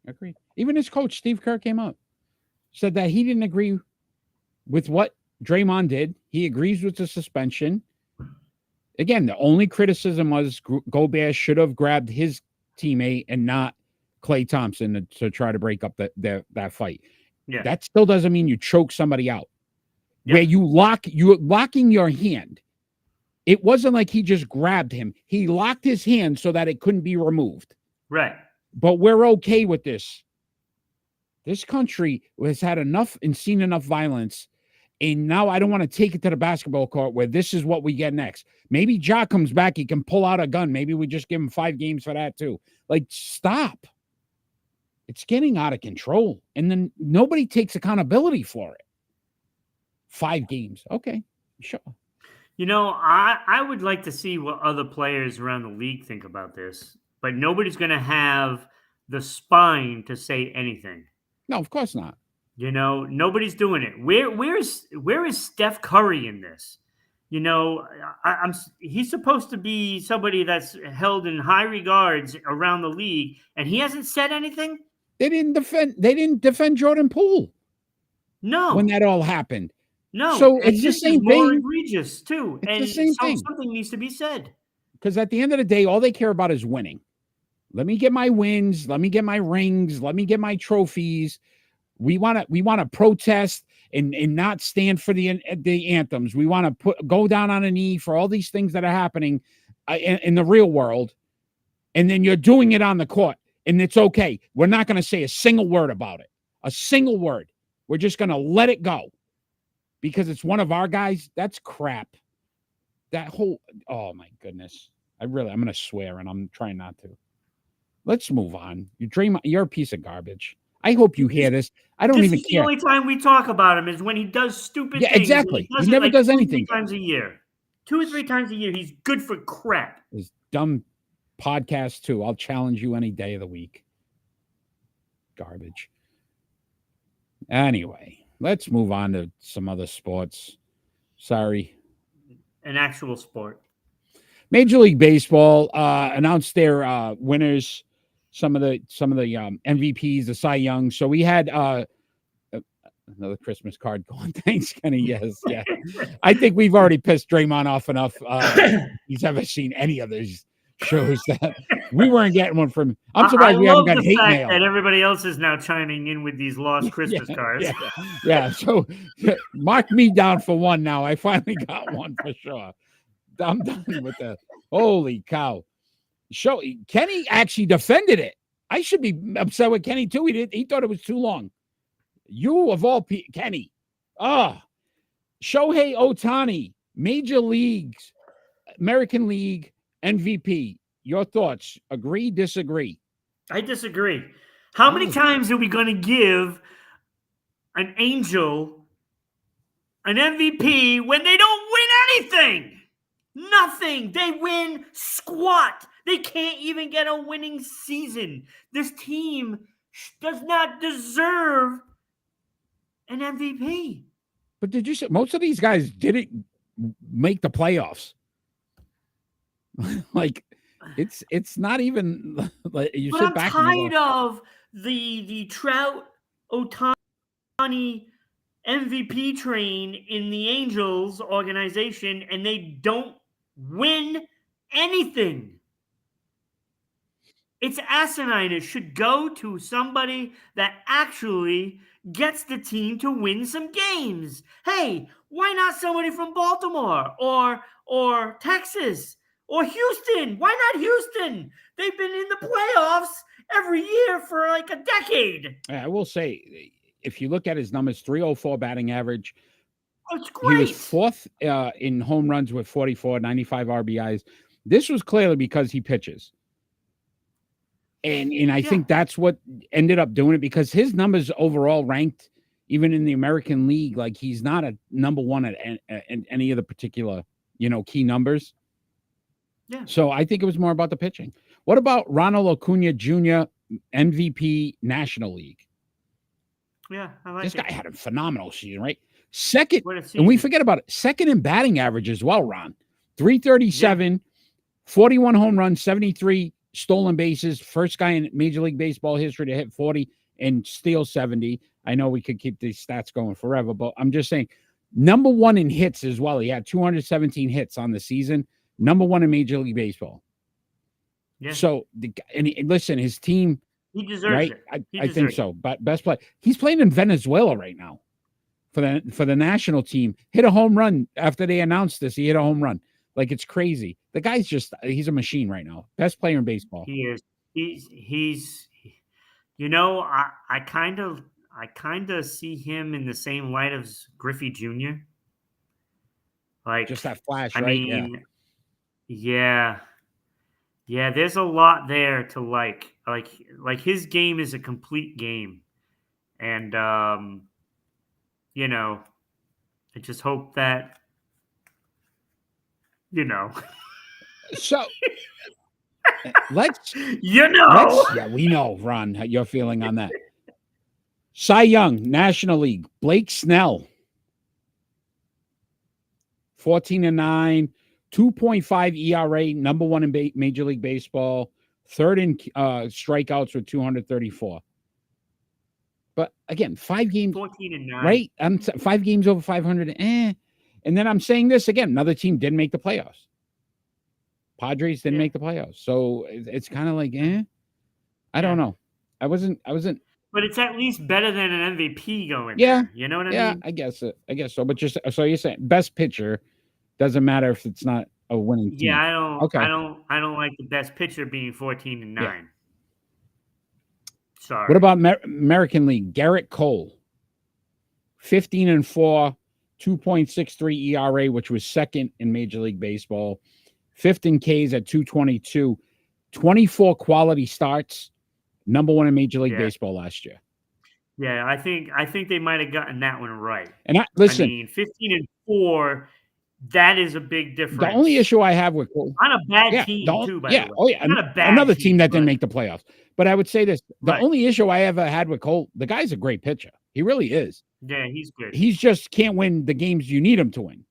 Agreed. Even his coach, Steve Kerr, came out, said that he didn't agree with what Draymond did. He agrees with the suspension. Again, the only criticism was Gobert should have grabbed his teammate and not Klay Thompson to try to break up that fight. Yeah. That still doesn't mean you choke somebody out. Yep. Where you're locking your hand. It wasn't like he just grabbed him. He locked his hand so that it couldn't be removed. Right. But we're okay with this. This country has had enough and seen enough violence. And now I don't want to take it to the basketball court where this is what we get next. Maybe Ja comes back. He can pull out a gun. Maybe we just give him 5 games for that too. Like, stop. It's getting out of control. And then nobody takes accountability for it. 5 games. Okay, sure. I would like to see what other players around the league think about this, but nobody's going to have the spine to say anything. No, of course not. Nobody's doing it. Where is Steph Curry in this? He's supposed to be somebody that's held in high regards around the league, and he hasn't said anything. They didn't defend Jordan Poole. No. When that all happened. No. So it's the same thing. More egregious too. It's the same thing. Something needs to be said. Because at the end of the day, all they care about is winning. Let me get my wins. Let me get my rings. Let me get my trophies. We want to protest and not stand for the anthems. We want to go down on a knee for all these things that are happening in the real world. And then you're doing it on the court. And it's okay. We're not going to say a single word about it. A single word. We're just going to let it go. Because it's one of our guys. That's crap. that whole, oh my goodness. I'm going to swear, and I'm trying not to. Let's move on. You're a piece of garbage. I hope you hear this. I don't This even is the care. only time we talk about him is when he does stupid Yeah, things. exactly. And He never like does 2 or anything. 3 times a year. 2 or 3 times a year, he's good for crap. This dumb podcast too. I'll challenge you any day of the week. Garbage. Anyway, let's move on to some other sports. Sorry. An actual sport. Major League Baseball announced their winners, some of the MVPs, the Cy Young. So we had another Christmas card going. Thanks, Kenny. Yes, yeah. I think we've already pissed Draymond off enough. He's ever seen any of those shows that we weren't getting one from. I'm surprised we haven't got hate mail. That everybody else is now chiming in with these lost Christmas cards. Yeah. So mark me down for one now. I finally got one for sure. I'm done with the holy cow. Kenny actually defended it. I should be upset with Kenny too. He thought it was too long. You of all people, Kenny. Shohei Ohtani, Major Leagues, American League MVP. Your thoughts? Agree, disagree? I disagree. How many times are we going to give an Angel an MVP when they don't win anything? Nothing. They win squat. They can't even get a winning season. This team does not deserve an MVP. But did you say most of these guys didn't make the playoffs? Like it's not even like you but sit I'm back. Tired of the Trout Ohtani MVP train in the Angels organization, and they don't win anything. It's asinine. It should go to somebody that actually gets the team to win some games. Hey, why not somebody from Baltimore or Texas or Houston? Why not Houston? They've been in the playoffs every year for like a decade. I will say, if you look at his numbers, 304 batting average. It's great. He was fourth in home runs with 44, 95 RBIs. This was clearly because he pitches. And I think that's what ended up doing it, because his numbers overall ranked, even in the American League, like he's not a number one at any of the particular, key numbers. Yeah. So I think it was more about the pitching. What about Ronald Acuna Jr., MVP National League? Yeah, I like this it. guy had a phenomenal season, right? Second, season. and we forget about it, second in batting average as well, Ron. 337, 41 home runs, 73 stolen bases. First guy in Major League Baseball history to hit 40 and steal 70. I know we could keep these stats going forever, but I'm just saying, number one in hits as well. He had 217 hits on the season. Number one in Major League Baseball. Yeah. So, and listen, his team, he deserves it. I think so. But best play. He's playing in Venezuela right now for the national team. Hit a home run after they announced this. He hit a home run. Like, it's crazy. The guy's he's a machine right now. Best player in baseball. He is. He's I kind of see him in the same light as Griffey Jr. Like, just that flash, I right? mean, yeah. There's a lot there to like his game is a complete game, and I just hope that So let's we know, Ron, how your feeling on that. Cy Young, National League, Blake Snell, 14-9, 2.5 ERA, number one in Major League Baseball, third in strikeouts with 234. But again, 5 games, 14-9, right? 5 games over 500. And then I'm saying this again: another team didn't make the playoffs. Padres didn't make the playoffs, so it's kind of like, I don't know. I wasn't. But it's at least better than an MVP going. There. You know what I mean? Yeah, I guess so. But just so you're saying, best pitcher doesn't matter if it's not a winning team. Yeah, I don't. Okay. I don't like the best pitcher being 14-9. Yeah. Sorry. What about American League? Garrett Cole, 15-4, 2.63 ERA, which was second in Major League Baseball, fifth in Ks at 222, 24 quality starts, number one in Major League Baseball last year. Yeah, I think they might have gotten that one right. And I listen, mean, 15-4, that is a big difference. the only issue I have with Cole, on a bad team too, by the way. Oh yeah, Not a bad another team that but, didn't make the playoffs. But I would say this: the Right. only issue I ever had with Cole, the guy's a great pitcher. He really is. Yeah, he's good. He's just can't win the games you need him to win.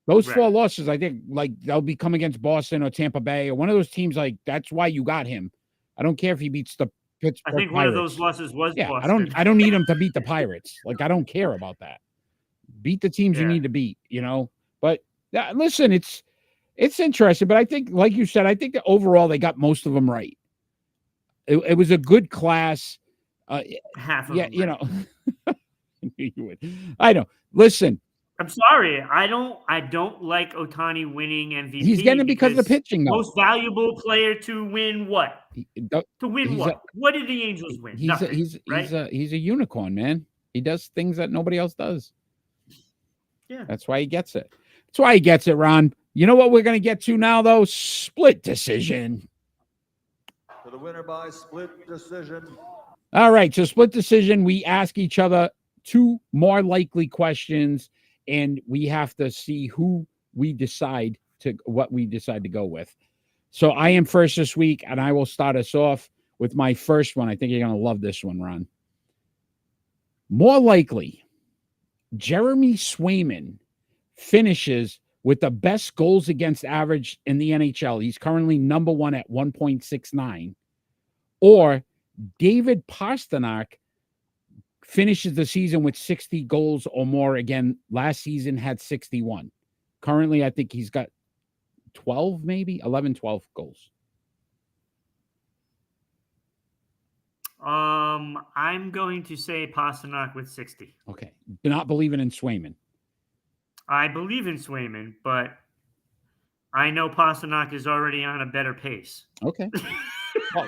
Those Right. 4 losses, I think, like they'll be coming against Boston or Tampa Bay or one of those teams. Like that's why you got him. I don't care if he beats the Pittsburgh I think Pirates. one of those losses was Yeah, Boston. I don't need him to beat the Pirates. Like I don't care about that. Beat the teams you Yeah. need to beat, you know. But listen, it's interesting. But I think, like you said, I think that overall they got most of them right. It was a good class. Half of Yeah, them, you right. know. I know. Listen, I'm sorry. I don't like Ohtani winning MVP. he's getting it because of the pitching, though. Most valuable player to win what? To win what? What did the Angels win? Nothing. He's right? he's a unicorn, man. He does things that nobody else does. Yeah. That's why he gets it. That's why he gets it, Ron. You know what we're going to get to now, though? Split decision. For the winner by split decision. All right. So split decision, we ask each other 2 more likely questions, and we have to see what we decide to go with. So I am first this week, and I will start us off with my first one. I think you're going to love this one, Ron. More likely, Jeremy Swayman finishes with the best goals against average in the NHL. He's currently number 1 at 1.69. Or David Pastrnak finishes the season with 60 goals or more. Again, last season had 61. Currently, I think he's got 12, maybe 11, 12 goals. I'm going to say Pastrnak with 60. Okay. Not believing in Swayman. I believe in Swayman, but I know Pastrnak is already on a better pace. Okay. Well,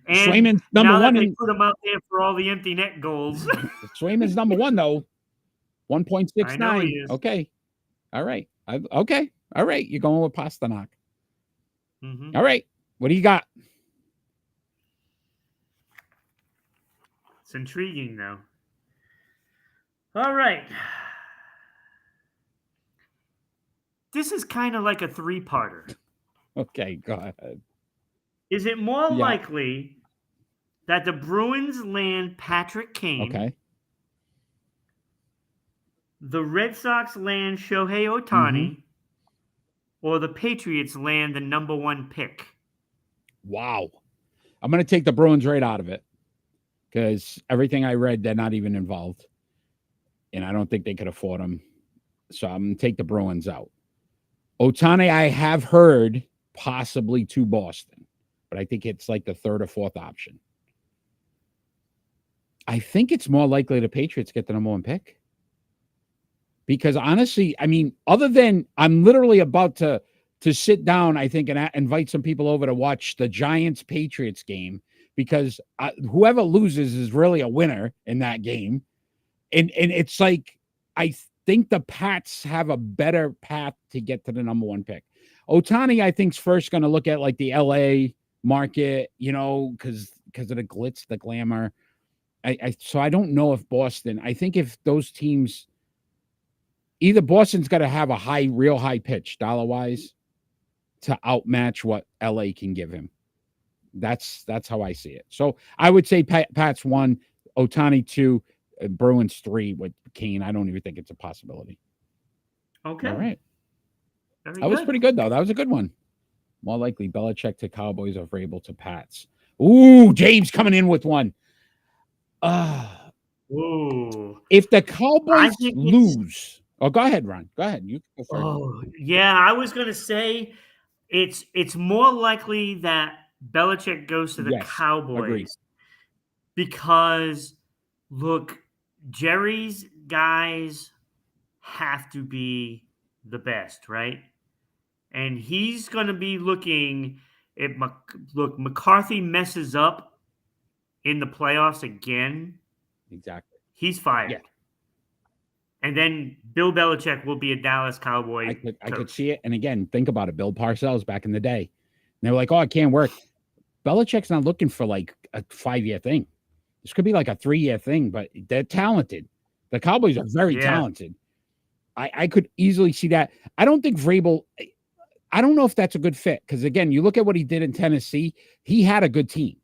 and Swayman's number now that 1. They put him out there for all the empty net goals. Swayman's number 1, though. 1.69. I know he is. Okay. All right. Okay. All right. You're going with Pastrnak. Mm-hmm. All right. What do you got? It's intriguing, though. All right. This is kind of like a 3-parter. Okay, go ahead. Is it more likely that the Bruins land Patrick Kane? Okay. The Red Sox land Shohei Ohtani? Or the Patriots land the number 1 pick? Wow. I'm going to take the Bruins right out of it because everything I read, they're not even involved. And I don't think they could afford them. So I'm going to take the Bruins out. Ohtani, I have heard possibly to Boston, but I think it's like the 3rd or 4th option. I think it's more likely the Patriots get the number 1 pick. Because honestly, I mean, other than I'm literally about to sit down, I think, and invite some people over to watch the Giants-Patriots game because whoever loses is really a winner in that game. And it's like, I think the Pats have a better path to get to the number 1 pick. Ohtani, I think, is first going to look at like the LA market, you know, because of the glitz, the glamour. So I don't know if Boston, I think if those teams, either Boston's got to have a real high pitch dollar-wise to outmatch what LA can give him. That's how I see it. So I would say Pats 1, Ohtani 2, Bruins 3 with Kane. I don't even think it's a possibility. Okay. All right. That was pretty good, though. That was a good one. More likely Belichick to Cowboys or Vrabel to Pats. Ooh, James coming in with one. Ooh. If the Cowboys lose... Oh, go ahead, Ron. Go ahead. You go first. Oh, yeah. I was going to say it's more likely that Belichick goes to the Cowboys. Agreed. Because, look, Jerry's guys have to be the best, right? And he's going to be looking if McCarthy messes up in the playoffs again. Exactly. He's fired. Yeah. And then Bill Belichick will be a Dallas Cowboy. I could see it. And again, think about it. Bill Parcells back in the day. And they were like, oh, it can't work. Belichick's not looking for like a 5-year thing. This could be like a 3-year thing, but they're talented. The Cowboys are very talented. I could easily see that. I don't think Vrabel, I don't know if that's a good fit. Because again, you look at what he did in Tennessee, he had a good team.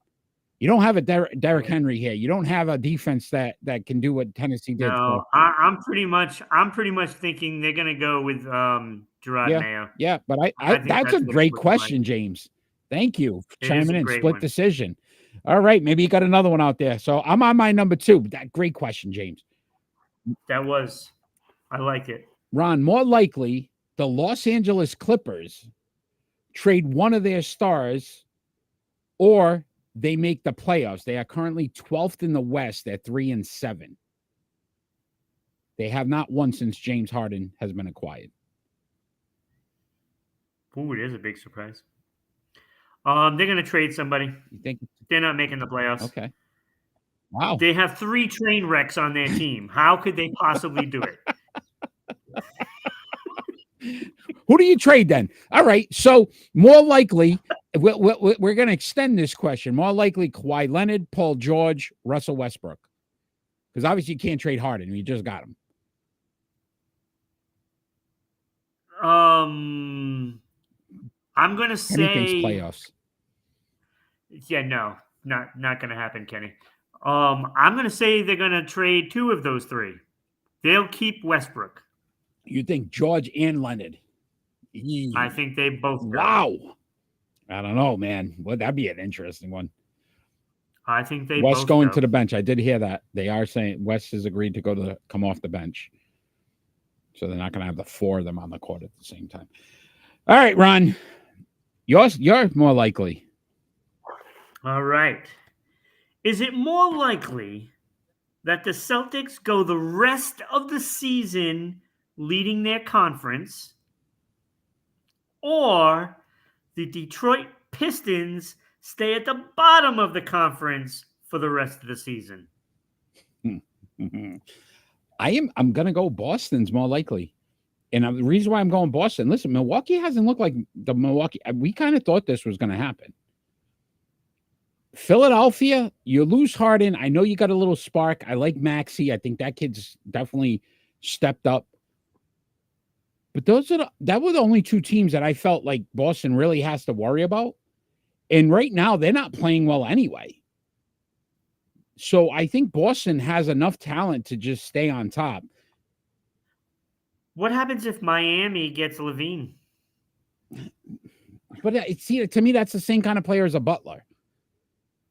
You don't have a Derrick Henry here. You don't have a defense that can do what Tennessee did. No, I'm pretty much thinking they're gonna go with Gerard Mayo. Yeah, but I that's a great question, James. Thank you for chiming in. Split decision. All right, maybe you got another one out there. So I'm on my number 2. That great question, James. I like it. Ron, more likely the Los Angeles Clippers trade one of their stars, or they make the playoffs. They are currently 12th in the West at 3-7. They have not won since James Harden has been acquired. Ooh, it is a big surprise. They're going to trade somebody. You think they're not making the playoffs? Okay. Wow. They have 3 train wrecks on their team. How could they possibly do it? Who do you trade then? All right. So more likely, we're going to extend this question. More likely, Kawhi Leonard, Paul George, Russell Westbrook. Because obviously you can't trade Harden. You just got him. I'm going to say anything's playoffs. Yeah, no, not going to happen, Kenny. I'm going to say they're going to trade 2 of those 3. They'll keep Westbrook. You think George and Leonard? I think they both go. Wow. I don't know, man. Well, that'd be an interesting one. I think they West both going go. to the bench. I did hear that. They are saying West has agreed to come off the bench. So they're not going to have the 4 of them on the court at the same time. All right, Ron. You're more likely. All right. Is it more likely that the Celtics go the rest of the season leading their conference, or the Detroit Pistons stay at the bottom of the conference for the rest of the season? I'm going to go Boston's more likely. And the reason why I'm going Boston, listen, Milwaukee hasn't looked like the Milwaukee. We kind of thought this was going to happen. Philadelphia, you lose Harden. I know you got a little spark. I like Maxey. I think that kid's definitely stepped up. But that were the only 2 teams that I felt like Boston really has to worry about. And right now, they're not playing well anyway. So I think Boston has enough talent to just stay on top. What happens if Miami gets Levine? But to me, that's the same kind of player as a Butler.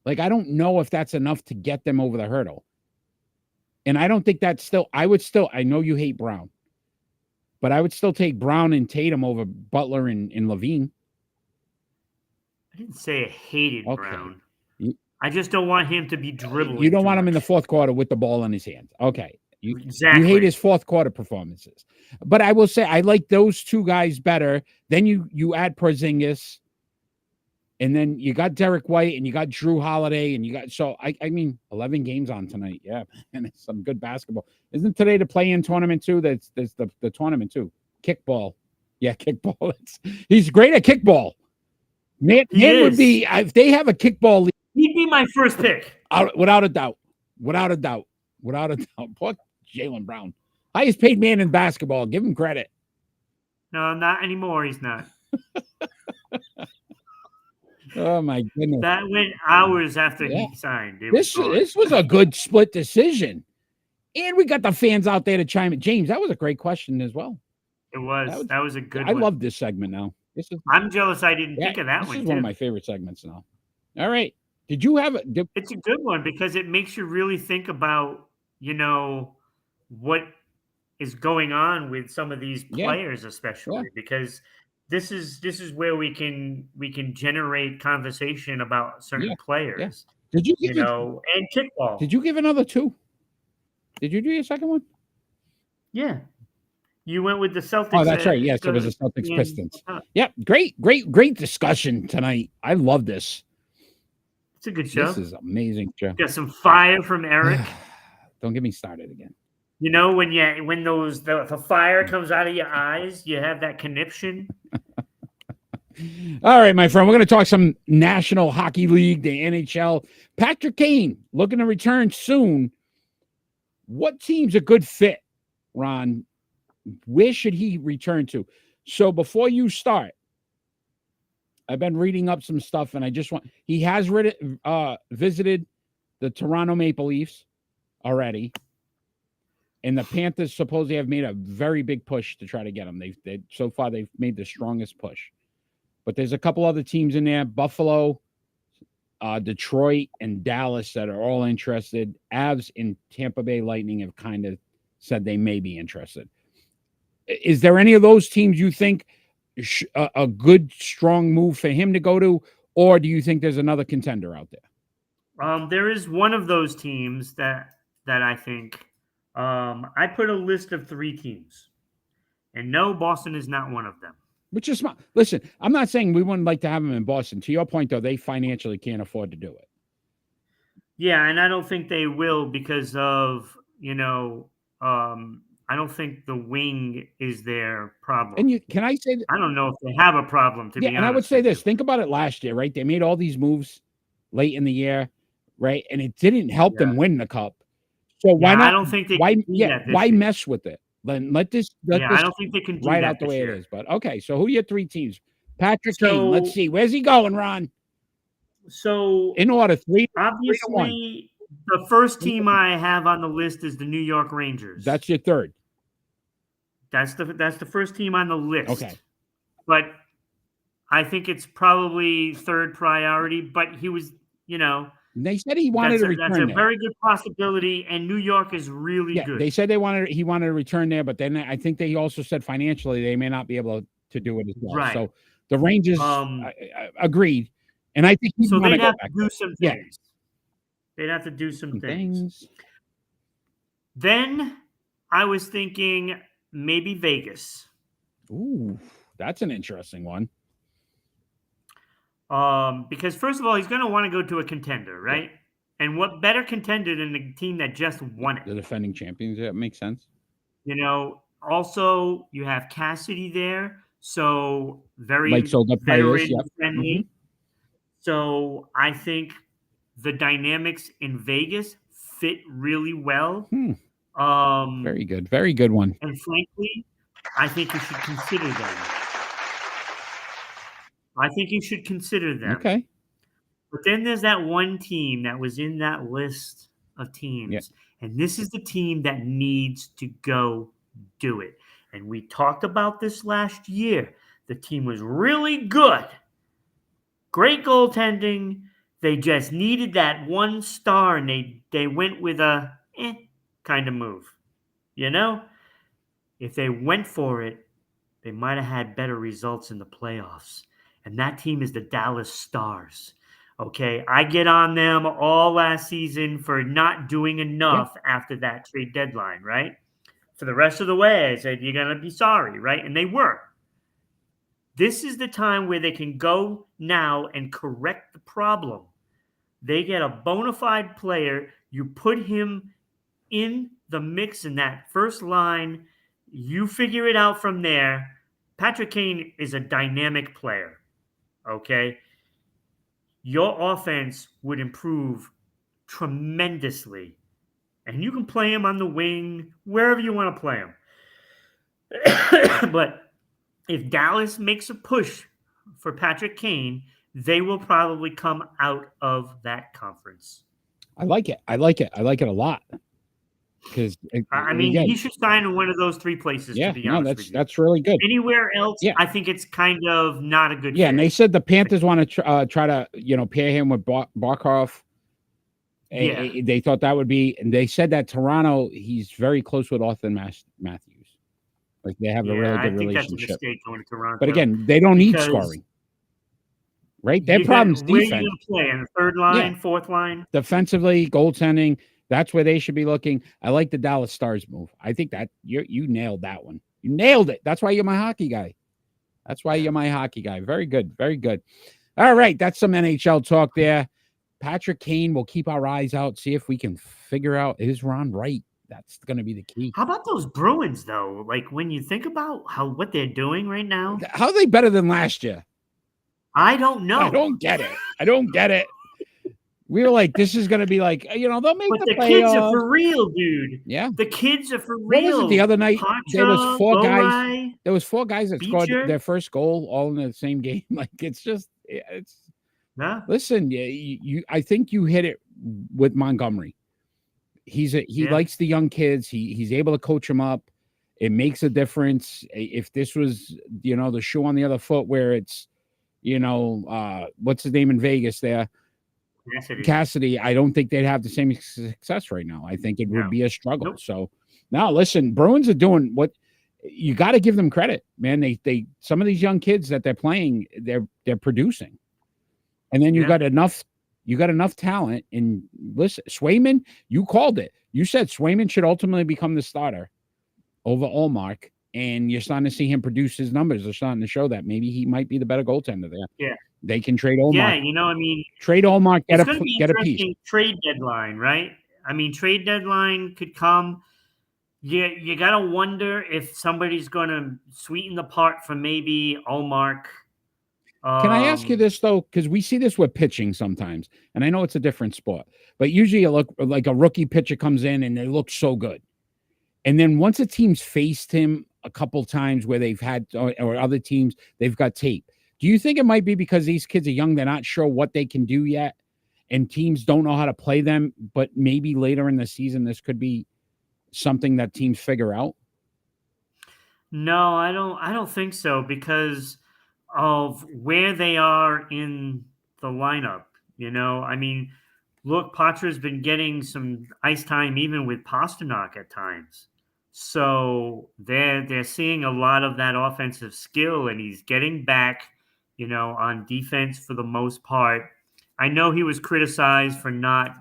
Like, I don't know if that's enough to get them over the hurdle. And I don't think that's I know you hate Brown, but I would still take Brown and Tatum over Butler and Levine. I didn't say I hated Brown. I just don't want him to be dribbling. You don't want him in the 4th quarter with the ball in his hands. Okay. Exactly. You hate his 4th quarter performances. But I will say I like those 2 guys better. Then you add Porzingis, and then you got Derek White, and you got Drew Holiday, and you got I mean 11 games on tonight. Yeah, and it's some good basketball. Isn't today the play-in tournament too? There's the tournament too. Kickball. Yeah, kickball. He's great at kickball. Man would be if they have a kickball league. He'd be my first pick. Without a doubt. Poor Jaylen Brown. Highest paid man in basketball. Give him credit. No, not anymore. He's not. Oh, my goodness. That went hours after he signed. This was a good split decision. And we got the fans out there to chime in. James, that was a great question as well. It was. That was a good one. I love this segment now. I'm jealous I didn't think of that one. This is one of my favorite segments now. All right. Did you have It's a good one because it makes you really think about, what is going on with some of these players, especially because this is where we can generate conversation about certain players. Did you give and kickball? Did you give another 2? Did you do your second one? Yeah. You went with the Celtics. Oh, that's right. Yes, it was the Celtics Pistons. Yeah, great discussion tonight. I love this. It's a good show. This is amazing show. Got some fire from Eric. Don't get me started again. You know, when the fire comes out of your eyes, you have that conniption. All right, my friend, we're going to talk some National Hockey League, the NHL. Patrick Kane looking to return soon. What team's a good fit, Ron? Where should he return to? So before you start, I've been reading up some stuff, and he has visited the Toronto Maple Leafs already. And the Panthers supposedly have made a very big push to try to get him. So far they've made the strongest push. But there's a couple other teams in there, Buffalo, Detroit, and Dallas, that are all interested. Avs and Tampa Bay Lightning have kind of said they may be interested. Is there any of those teams you think a good, strong move for him to go to, or do you think there's another contender out there? There is one of those teams that I think. I put a list of 3 teams, and no, Boston is not one of them. Which is smart. Listen, I'm not saying we wouldn't like to have him in Boston. To your point, though, they financially can't afford to do it. Yeah, and I don't think they will because of, I don't think the wing is their problem. And can I say that? I don't know if they have a problem, to be honest. And I would say this. Think about it last year, right? They made all these moves late in the year, right? And it didn't help them win the cup. So why not? I don't think they why can do that this why year. mess with it? Then let this I don't think they can do right that out the this way year. it is. But okay, so who are your 3 teams? Patrick Kane. Let's see. Where's he going, Ron? So In order, 3 obviously, the first team I have on the list is the New York Rangers. That's your 3rd. That's the first team on the list. Okay. But I think it's probably 3rd priority. But he was, They said he wanted to return That's a there. very good possibility, and New York is really good. They said he wanted to return there, but then I think they also said financially they may not be able to do it as well. Right. So the Rangers agreed, and I think so they'd have back to do some Yeah. things. They'd have to do some things. things. Then I was thinking maybe Vegas. Ooh, that's an interesting one. Because first of all, he's going to want to go to a contender, right? Yeah. And what better contender than the team that just won it? The defending champions. Yeah, it makes sense. Also you have Cassidy there, so very veteran friendly. Mm-hmm. So I think the dynamics in Vegas fit really well. Very good. Very good one. And frankly, I think you should consider them. Okay. But then there's that one team that was in that list of teams. Yeah. And this is the team that needs to go do it. And we talked about this last year. The team was really good. Great goaltending. They just needed that one star, and they went with a kind of move. If they went for it, they might have had better results in the playoffs. And that team is the Dallas Stars. Okay, I get on them all last season for not doing enough after that trade deadline, right? For the rest of the way, I said, you're going to be sorry, right? And they were. This is the time where they can go now and correct the problem. They get a bona fide player. You put him in the mix in that first line. You figure it out from there. Patrick Kane is a dynamic player, okay? Your offense would improve tremendously. And you can play him on the wing, wherever you want to play him. But if Dallas makes a push for Patrick Kane, they will probably come out of that conference. I like it. I like it a lot. Because he should sign in one of those 3 places. Yeah, to be honest with you. That's really good. Anywhere else, I think it's kind of not a good. Yeah, fit. and they said the Panthers want to try to pair him with Barkov. Yeah. They thought that would be, and they said that Toronto, he's very close with Austin Matthews. Like they have a really good relationship. That's a mistake going to Toronto. But again, they don't need scoring. Right? Their problem's defense. Where are you going to play? On the 3rd line, 4th line? Defensively, goaltending. That's where they should be looking. I like the Dallas Stars move. I think that you nailed that one. You nailed it. That's why you're my hockey guy. Very good. Very good. All right. That's some NHL talk there. Patrick Kane, we'll keep our eyes out, see if we can figure out, is Ron right? That's going to be the key. How about those Bruins, though? Like, when you think about what they're doing right now, How are they better than last year? I don't know. I don't get it. We were like, this is going to be like, they'll make But the the kids are playoffs. for real, dude. Yeah. The kids are for What real. was it the other night? There was Pacha, four guys. Lowry. There was 4 guys that scored Beecher. their first goal all in the same game. Like, it's Yeah. listen, I think you hit it with Montgomery. He likes the young kids. He's able to coach them up. It makes a difference. If this was, the shoe on the other foot where it's, what's his name in Vegas there? Cassidy. I don't think they'd have the same success right now. I think it would be a struggle. Nope. So now listen, Bruins are doing what you got to give them credit, man. They some of these young kids that they're playing, they're producing. And then you got enough talent. And listen, Swayman, you called it. You said Swayman should ultimately become the starter over Allmark. And you're starting to see him produce his numbers. They're starting to show that maybe he might be the better goaltender there. Yeah. They can trade Allmark. Yeah, trade Allmark, get a piece. Trade deadline, right? Trade deadline could come. You got to wonder if somebody's going to sweeten the pot for maybe Allmark. Can I ask you this, though? Because we see this with pitching sometimes. And I know it's a different sport. But usually you look like a rookie pitcher comes in and they look so good. And then once a team's faced him a couple times where they've had, or other teams, they've got tape. Do you think it might be because these kids are young, they're not sure what they can do yet, and teams don't know how to play them, but maybe later in the season this could be something that teams figure out? No, I don't think so because of where they are in the lineup. Look, Patra's been getting some ice time even with Pasternak at times. So they're seeing a lot of that offensive skill, and he's getting back, on defense for the most part. I know he was criticized for not,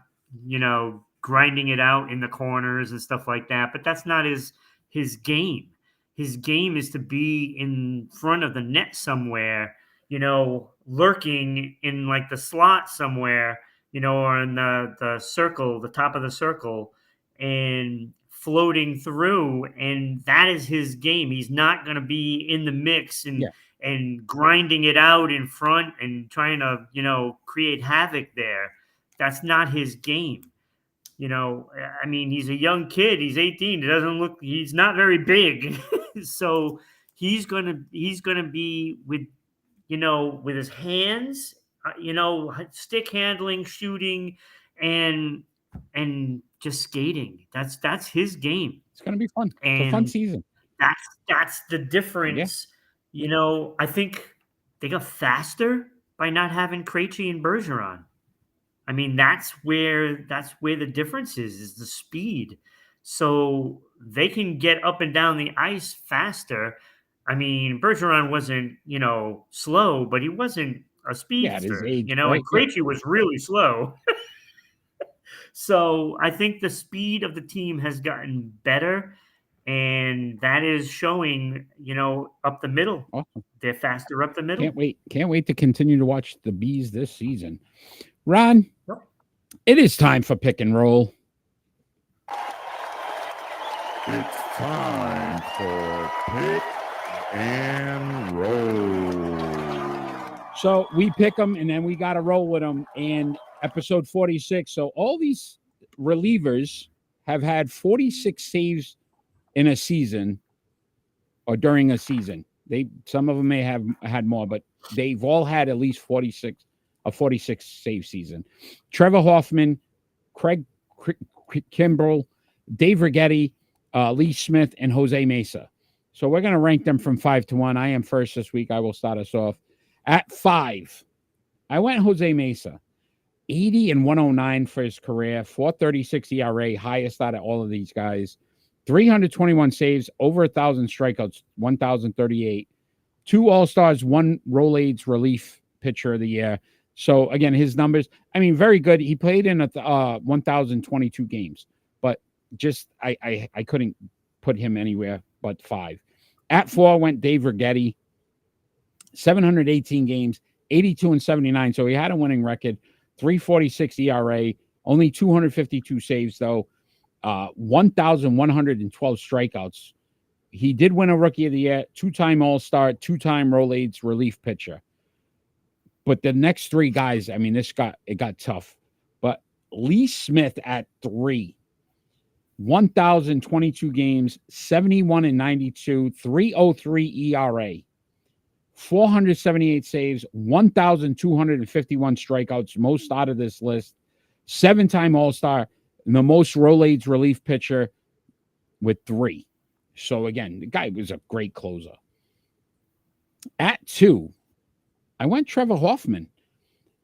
grinding it out in the corners and stuff like that, but that's not his game. His game is to be in front of the net somewhere, lurking in like the slot somewhere, or in the circle, the top of the circle, and floating through, and that is his game. He's not going to be in the mix and grinding it out in front and trying to, create havoc there. That's not his game. He's a young kid. He's 18. He's not very big. So he's going to be with his hands, stick handling, shooting, and just skating. That's his game. It's going to be fun. It's a fun season. That's the difference. Yeah. I think they got faster by not having Krejci and Bergeron. That's where the difference is the speed. So they can get up and down the ice faster. Bergeron wasn't, slow, but he wasn't a speedster. Yeah, at his age, and right? Krejci was really slow. So I think the speed of the team has gotten better, and that is showing, up the middle. Awesome. They're faster up the middle. Can't wait to continue to watch the Bees this season. Ron, It is time for pick and roll. It's time for pick and roll. So we pick them, and then we got to roll with them. And episode 46. So all these relievers have had 46 saves in a season or during a season. Some of them may have had more, but they've all had at least 46 save season. Trevor Hoffman, Craig Kimbrell, Dave Righetti, Lee Smith, and Jose Mesa. So we're going to rank them from 5 to 1. I am first this week. I will start us off. At 5, I went Jose Mesa. 80 and 109 for his career, 4.36 ERA, highest out of all of these guys. 321 saves, over 1,000 strikeouts, 1,038. 2 All-Stars, 1 Rolaids relief pitcher of the year. So, again, his numbers, very good. He played in 1,022 games, but just I couldn't put him anywhere but 5. At 4 went Dave Righetti, 718 games, 82 and 79. So he had a winning record, 3.46 ERA, only 252 saves, though. 1,112 strikeouts. He did win a Rookie of the Year, 2-time All-Star, 2-time Rolaids relief pitcher. But the next three guys, I mean, it got tough. But Lee Smith at 3, 1,022 games, 71 and 92, 3.03 ERA, 478 saves, 1,251 strikeouts, most out of this list, 7-time All-Star, and the most Rolaids relief pitcher with 3. So again, the guy was a great closer. At 2, I went Trevor Hoffman,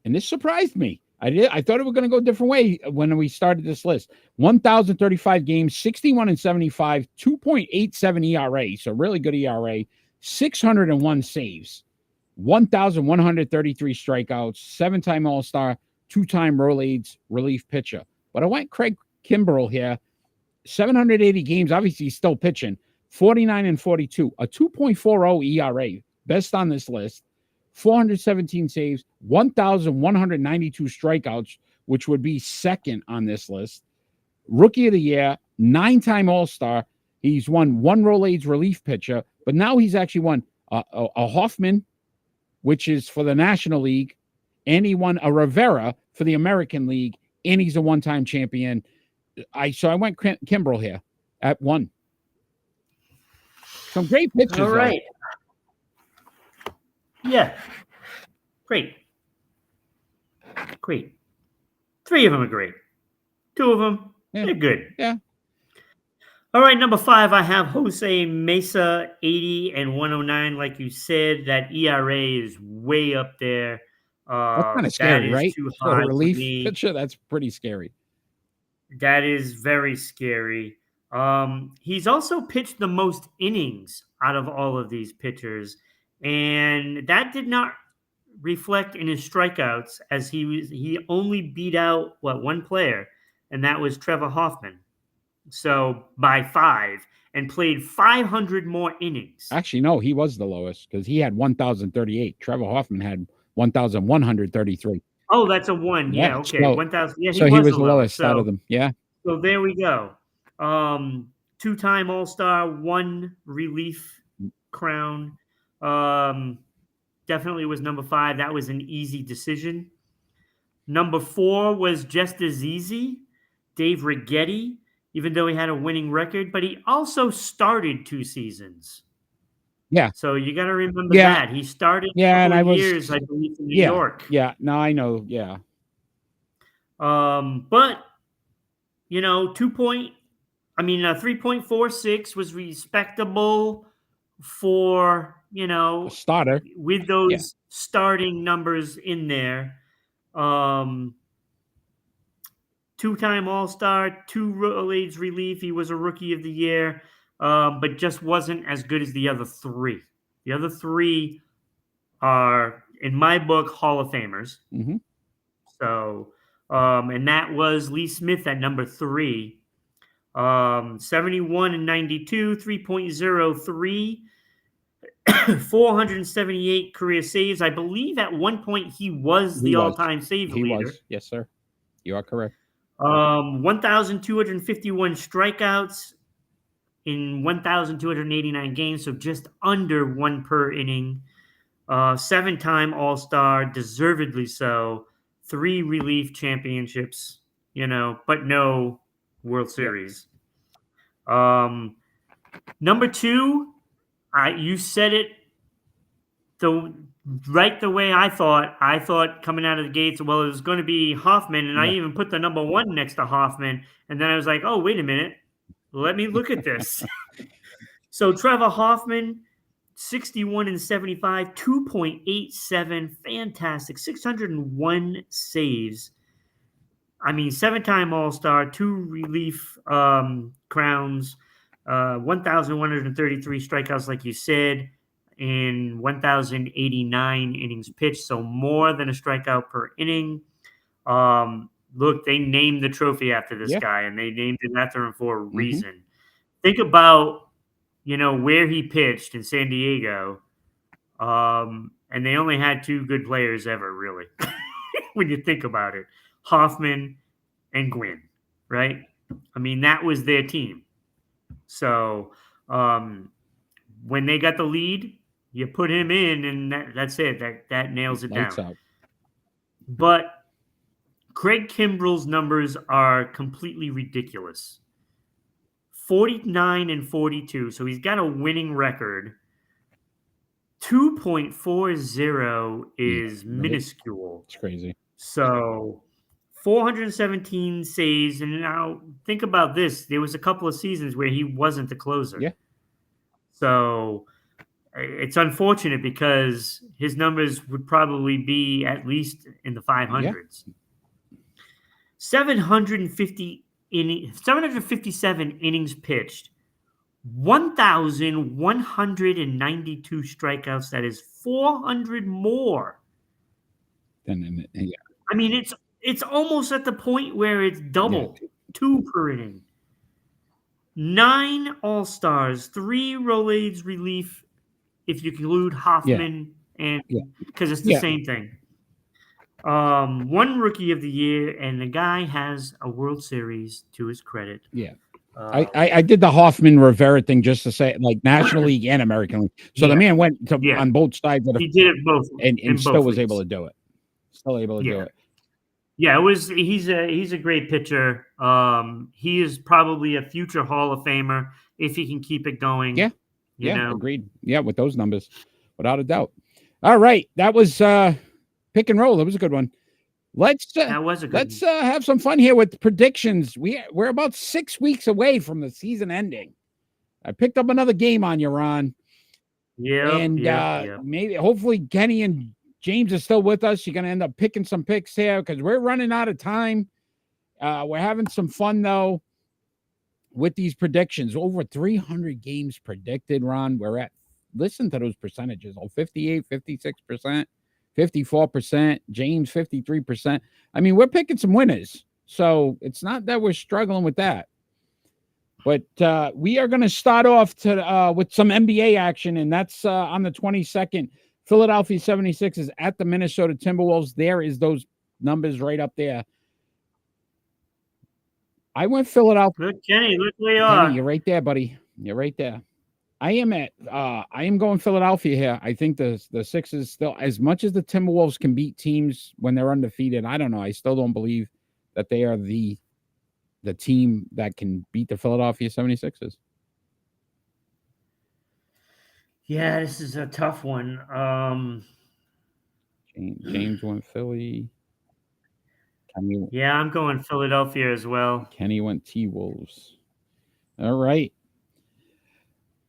and this surprised me. I thought it was going to go a different way when we started this list. 1,035 games, 61 and 75, 2.87 ERA, so really good ERA, 601 saves, 1,133 strikeouts, 7-time All-Star, 2-time Rolaids relief pitcher. But I went Craig Kimbrell here, 780 games, obviously he's still pitching, 49 and 42, a 2.40 ERA, best on this list. 417 saves, 1,192 strikeouts, which would be second on this list. Rookie of the Year, 9-time All-Star. He's won 1 Rolaids relief pitcher, but now he's actually won a Hoffman, which is for the National League, and he won a Rivera for the American League, and he's a 1-time champion. So I went Kimbrell here at 1. Some great pitchers. All right. Yeah. Great. 3 of them are great. 2 of them, they're good. Yeah. All right, number 5, I have Jose Mesa, 80 and 109. Like you said, that ERA is way up there. That's kind of scary, right? Too For high a relief for me. pitcher, that's pretty scary. That is very scary. He's also pitched the most innings out of all of these pitchers, and that did not reflect in his strikeouts, as he only beat out one player, and that was Trevor Hoffman. So by 5, and played 500 more innings. Actually, no, he was the lowest because he had 1,038. Trevor Hoffman had 1,133. Oh, that's a 1. Yeah, okay. So, 1,000. Yeah, he was the lowest out of them. Yeah. So there we go. 2-time All-Star, 1 relief crown. Definitely was number 5. That was an easy decision. Number 4 was just as easy. Dave Righetti, even though he had a winning record, but he also started 2 seasons. Yeah. So you got to remember that. He started a couple of years, I believe, in New York. Yeah. No, I know. Yeah. But, 3.46 was respectable for, A starter. with those starting numbers in there. 2-time All-Star, 2 Rolaids relief. He was a Rookie of the Year, but just wasn't as good as the other 3. The other 3 are, in my book, Hall of Famers. Mm-hmm. So, and that was Lee Smith at number 3. 71 and 92, 3.03. 478 career saves. I believe at one point he was the all-time save leader. He was. Yes, sir. You are correct. 1,251 strikeouts in 1,289 games, so just under 1 per inning. 7-time All-Star, deservedly so. 3 relief championships, but no World Series. Number 2, you said it the way I thought. I thought coming out of the gates, well, it was going to be Hoffman, and I even put the number 1 next to Hoffman, and then I was like, oh, wait a minute. Let me look at this. So Trevor Hoffman, 61 and 75, 2.87, fantastic, 601 saves. 7-time All-Star, 2 relief crowns, 1,133 strikeouts, like you said, in 1,089 innings pitched, so more than a strikeout per inning. Look, they named the trophy after this guy, and they named it after him for a reason. Think about, where he pitched in San Diego, and they only had 2 good players ever, really, when you think about it. Hoffman and Gwynn, right? I mean, that was their team. So when they got the lead, you put him in, and that's it. That nails it Lights down. out. But Craig Kimbrell's numbers are completely ridiculous. 49 and 42. So he's got a winning record. 2.40 is minuscule. It's crazy. So 417 saves. And now think about this. There was a couple of seasons where he wasn't the closer. Yeah. So it's unfortunate because his numbers would probably be at least in the 500s. 757 innings pitched, 1,192 strikeouts. That is 400 more. Then yeah. I mean, it's almost at the point where it's double, 2 per inning. 9 All-Stars, 3 Rolaids relief, if you include Hoffman, and because it's the same thing. 1 Rookie of the Year, and the guy has a World Series to his credit. Yeah. I did the Hoffman Rivera thing just to say, like, National League and American League. So the man went to on both sides of the, he did it both, and still was able to do it. Still able to do it. Yeah, it was. He's a great pitcher. He is probably a future Hall of Famer if he can keep it going. Yeah, you know? Agreed. Yeah, with those numbers, without a doubt. All right, that was pick and roll. That was a good one. Let's have some fun here with predictions. We're about 6 weeks away from the season ending. I picked up another game on you, Ron. Yeah, and maybe hopefully Kenny and James are still with us. You're going to end up picking some picks here because we're running out of time. We're having some fun, though, with these predictions. Over 300 games predicted, Ron. We're at, listen to those percentages. 58, 56%, 54%. James, 53%. I mean, we're picking some winners. So it's not that we're struggling with that. But we are going to start off with some NBA action, and that's on the 22nd. Philadelphia 76ers at the Minnesota Timberwolves. There is those numbers right up there. I went Philadelphia. Good, Kenny. Look where you are. Kenny, you're right there, buddy. You're right there. I am going Philadelphia here. I think the Sixers still, as much as the Timberwolves can beat teams when they're undefeated, I don't know. I still don't believe that they are the team that can beat the Philadelphia 76ers. Yeah, this is a tough one. James went Philly. I'm going Philadelphia as well. Kenny went T-Wolves. All right.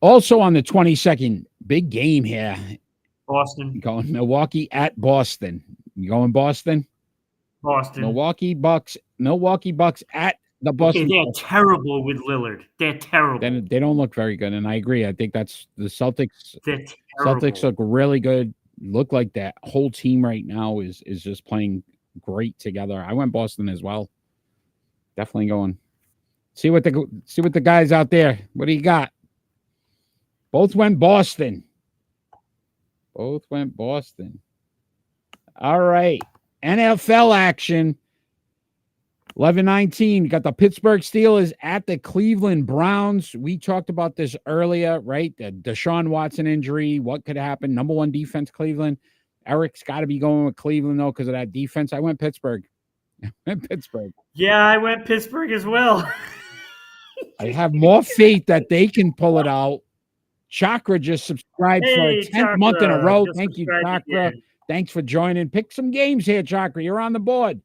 Also on the 22nd, big game here. Boston. Going Milwaukee at Boston. You going Boston? Boston. Milwaukee Bucks at the Boston. Okay, they're terrible with Lillard. They're terrible. Then they don't look very good, and I agree. I think that's the Celtics. They're terrible. Celtics look really good. Look like that whole team right now is just playing great together. I went Boston as well. Definitely going. See what the guys out there. What do you got? Both went Boston. All right. NFL action. 11-19. You got the Pittsburgh Steelers at the Cleveland Browns. We talked about this earlier, right? The Deshaun Watson injury. What could happen? Number 1 defense, Cleveland. Eric's got to be going with Cleveland, though, because of that defense. I went Pittsburgh. Yeah, I went Pittsburgh as well. I have more faith that they can pull it out. Chakra just subscribed for a 10th month in a row. Thank you, Chakra. Again. Thanks for joining. Pick some games here, Chakra. You're on the board.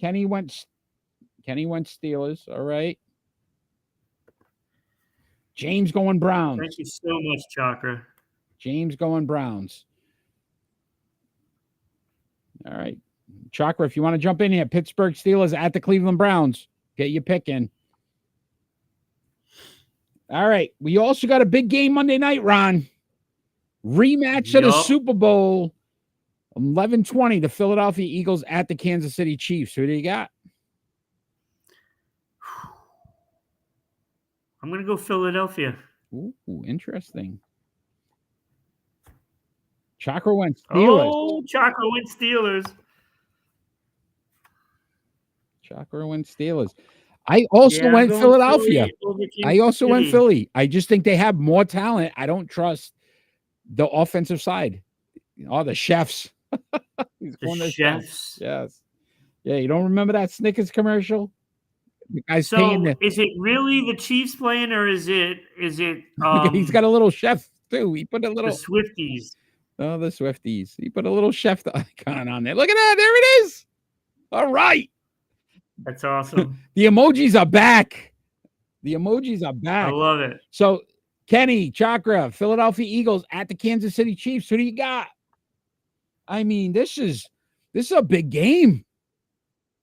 Kenny went Steelers. All right. James going Browns. Thank you so much, Chakra. James going Browns. All right. Chakra, if you want to jump in here, Pittsburgh Steelers at the Cleveland Browns. Get your pick in. All right. We also got a big game Monday night, Ron. Rematch of the Super Bowl. 11-20, the Philadelphia Eagles at the Kansas City Chiefs. Who do you got? I'm going to go Philadelphia. Ooh, interesting. Chakra went Steelers. Oh, Chakra went Steelers. Chakra went Steelers. I also Yeah, I'm went going Philadelphia. Philly over I Kansas also went City. Philly. I just think they have more talent. I don't trust the offensive side. Oh, the chefs. He's The going to Chefs. Yes. Yeah, you don't remember that Snickers commercial? The guy's paying So the is it really the Chiefs playing, or is it he's got a little chef too. He put a the little Swifties? oh, the Swifties. He put a little chef icon on there. Look at that. There it is. All right. That's awesome. The emojis are back. The emojis are I back. love it. So Kenny, Chakra, Philadelphia Eagles at the Kansas City Chiefs. Who do you got? I mean, this is a big game.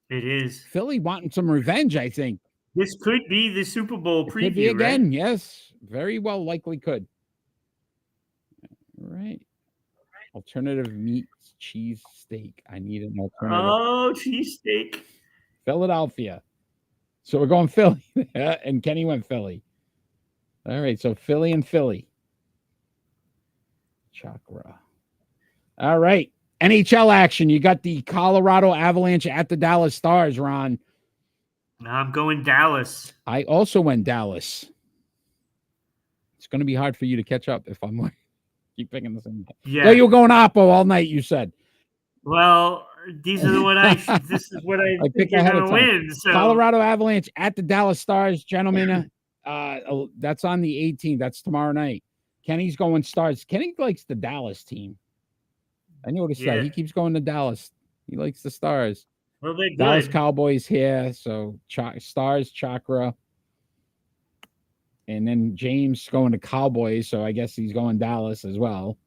It is. Philly wanting some revenge, I think. This could be the Super Bowl It preview, could be again. right? Yes, very well likely could. All right. Alternative meat cheese steak. I need an alternative. Oh, cheesesteak. Philadelphia. So we're going Philly. And Kenny went Philly. All right. So Philly and Philly. Chakra. All right. NHL action. You got the Colorado Avalanche at the Dallas Stars, Ron. I'm going Dallas. I also went Dallas. It's going to be hard for you to catch up if I'm keep picking the same. Yeah. So you were going Oppo all night, you said. Well, these are what this is what I think picked you're ahead going of to time. win. So Colorado Avalanche at the Dallas Stars, gentlemen. That's on the 18th. That's tomorrow night. Kenny's going Stars. Kenny likes the Dallas team. I noticed that. He keeps going to Dallas. He likes the Stars. Well, they're good. Dallas Cowboys here. So Stars, Chakra. And then James going to Cowboys. So I guess he's going Dallas as well.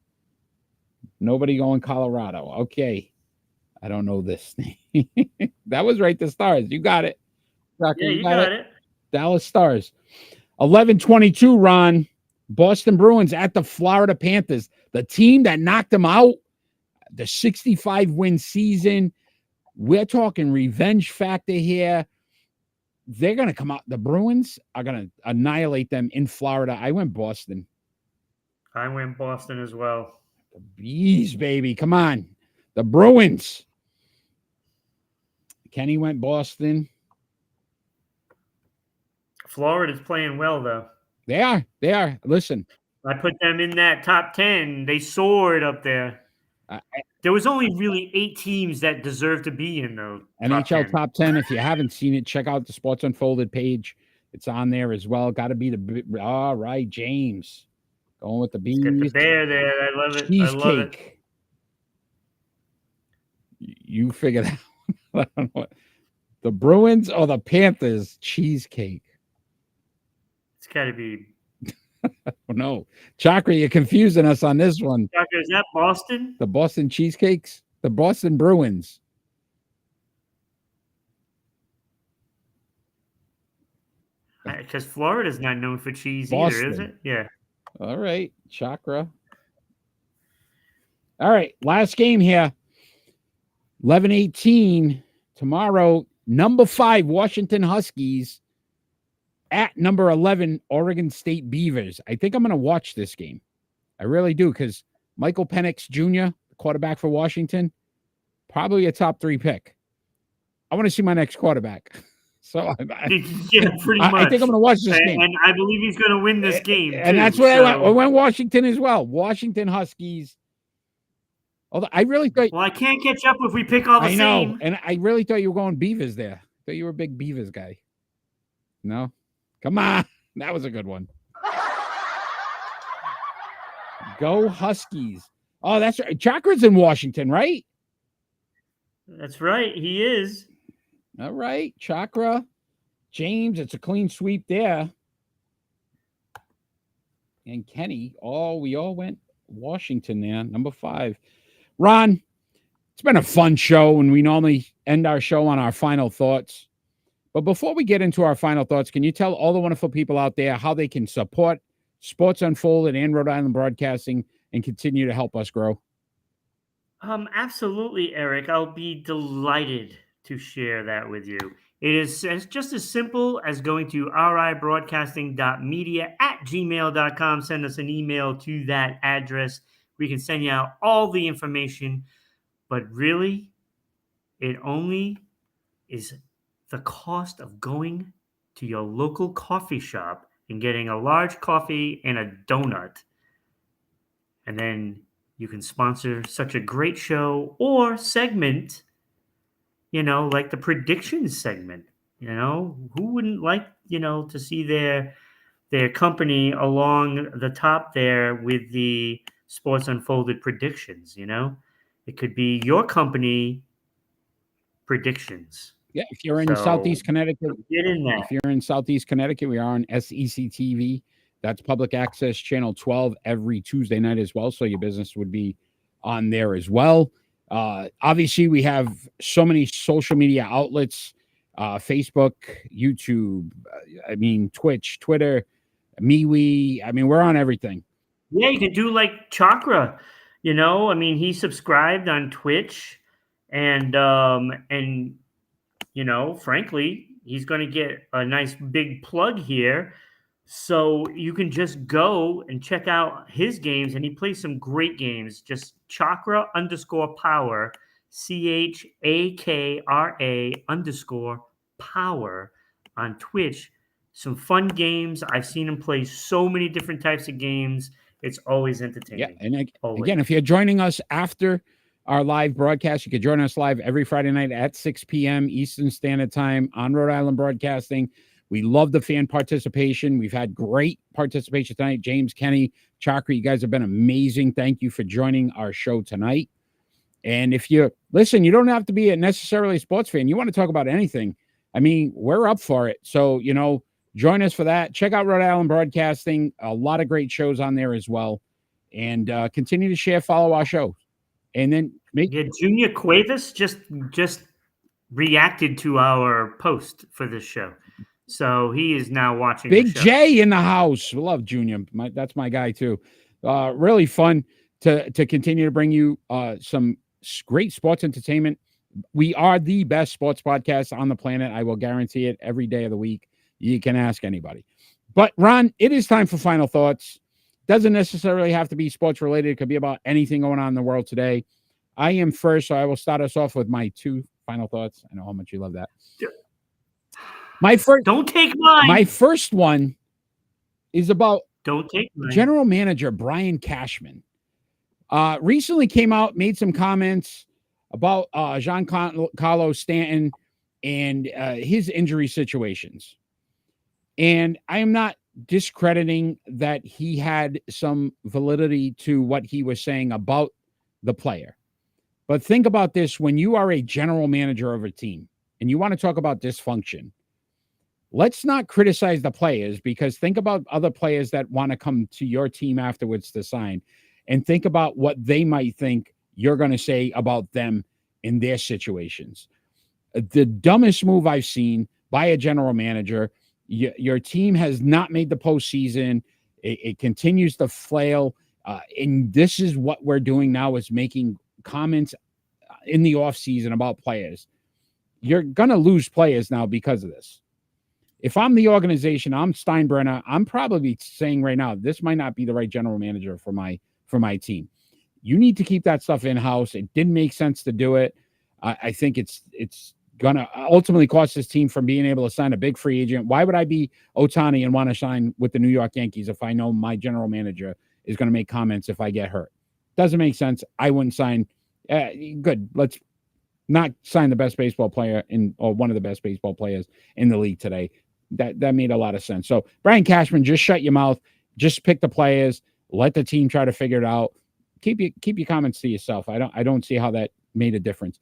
Nobody going Colorado. Okay. I don't know this thing. That was right. The Stars. You got it. Chakra, Yeah, you got it. Dallas Stars. 11:22, Ron. Boston Bruins at the Florida Panthers. The team that knocked them out. The 65-win season. We're talking revenge factor here. They're going to come out. The Bruins are going to annihilate them in Florida. I went Boston. I went Boston as well. The Bees, baby. Come on. The Bruins. Kenny went Boston. Florida's playing well, though. They are. They are. Listen. I put them in that top 10. They soared up there. There was only really 8 teams that deserve to be in the NHL top 10. If you haven't seen it, check out the Sports Unfolded page. It's on there as well. Got to be the all right, James. Going with the Bees. Get the bear there. I love it. Cheesecake. I love it. You figured out. I don't know. The Bruins or the Panthers cheesecake? It's got to be. Oh, no. Chakra, you're confusing us on this one. Chakra, is that Boston? The Boston cheesecakes? The Boston Bruins. Because Florida's not known for cheese Boston. either, is it? Yeah. All right. Chakra. All right. Last game here. 11:18 tomorrow. Number 5, Washington Huskies at number 11, Oregon State Beavers. I think I'm going to watch this game. I really do, because Michael Penix Jr., quarterback for Washington, probably a top 3 pick. I want to see my next quarterback. So yeah, pretty much. I think I'm going to watch this game. And I believe he's going to win this game. And too, that's what I went. I went Washington as well. Washington Huskies. Although I really thought. Well, I can't catch up if we pick all the I know, same. and I really thought you were going Beavers there. I thought you were a big Beavers guy. No? Come on. That was a good one. Go Huskies. Oh, that's right. Chakra's in Washington, right? That's right. He is. All right. Chakra. James, it's a clean sweep there. And Kenny. Oh, we all went Washington there. Number 5. Ron, it's been a fun show, and we normally end our show on our final thoughts. But before we get into our final thoughts, can you tell all the wonderful people out there how they can support Sports Unfolded and Rhode Island Broadcasting and continue to help us grow? Absolutely, Eric. I'll be delighted to share that with you. It is just as simple as going to ribroadcasting.media@gmail.com. Send us an email to that address. We can send you out all the information, but really, it only is the cost of going to your local coffee shop and getting a large coffee and a donut. And then you can sponsor such a great show or segment, like the predictions segment. Who wouldn't like, to see their company along the top there with the Sports Unfolded predictions? It could be your company predictions. Yeah, if you're in So Southeast Connecticut, get in there. if you're in Southeast Connecticut, we are on SEC TV. That's public access channel 12 every Tuesday night as well. So your business would be on there as well. Obviously, we have so many social media outlets, Facebook, YouTube, Twitch, Twitter, MeWe. We're on everything. Yeah, you can do like Chakra. He subscribed on Twitch, and frankly, he's going to get a nice big plug here. So you can just go and check out his games, and he plays some great games. Just Chakra_power, CHAKRA_power on Twitch. Some fun games. I've seen him play so many different types of games. It's always entertaining. Yeah, and always. Again, if you're joining us after our live broadcast, you can join us live every Friday night at 6 p.m. Eastern Standard Time on Rhode Island Broadcasting. We love the fan participation. We've had great participation tonight. James, Kenny, Chakra, you guys have been amazing. Thank you for joining our show tonight. And if you listen, you don't have to be necessarily a sports fan. You want to talk about anything, we're up for it. So, join us for that. Check out Rhode Island Broadcasting. A lot of great shows on there as well. And continue to share, follow our show. And then Junior Cuevas just reacted to our post for this show. So he is now watching. Big J in the house. We love Junior. That's my guy too. Really fun to continue to bring you some great sports entertainment. We are the best sports podcast on the planet. I will guarantee it every day of the week. You can ask anybody. But Ron, it is time for final thoughts. Doesn't necessarily have to be sports related. It could be about anything going on in the world today. I am first, so I will start us off with my 2 final thoughts. I know how much you love that. Don't take mine. My first one is about Don't take mine. General Manager Brian Cashman. Recently came out, made some comments about Giancarlo Stanton and his injury situations. And I am not discrediting that he had some validity to what he was saying about the player. But think about this: when you are a general manager of a team and you want to talk about dysfunction, let's not criticize the players, because think about other players that want to come to your team afterwards to sign, and think about what they might think you're going to say about them in their situations. The dumbest move I've seen by a general manager. Your team has not made the postseason. It continues to flail. And this is what we're doing now, is making comments in the offseason about players. You're going to lose players now because of this. If I'm the organization, I'm Steinbrenner, I'm probably saying right now, this might not be the right general manager for my team. You need to keep that stuff in-house. It didn't make sense to do it. I think it's going to ultimately cost this team from being able to sign a big free agent. Why would I be Ohtani and want to sign with the New York Yankees if I know my general manager is going to make comments if I get hurt? Doesn't make sense. I wouldn't sign. Good. Let's not sign the best baseball player or one of the best baseball players in the league today. That made a lot of sense. So Brian Cashman, just shut your mouth. Just pick the players. Let the team try to figure it out. Keep your comments to yourself. I don't see how that made a difference.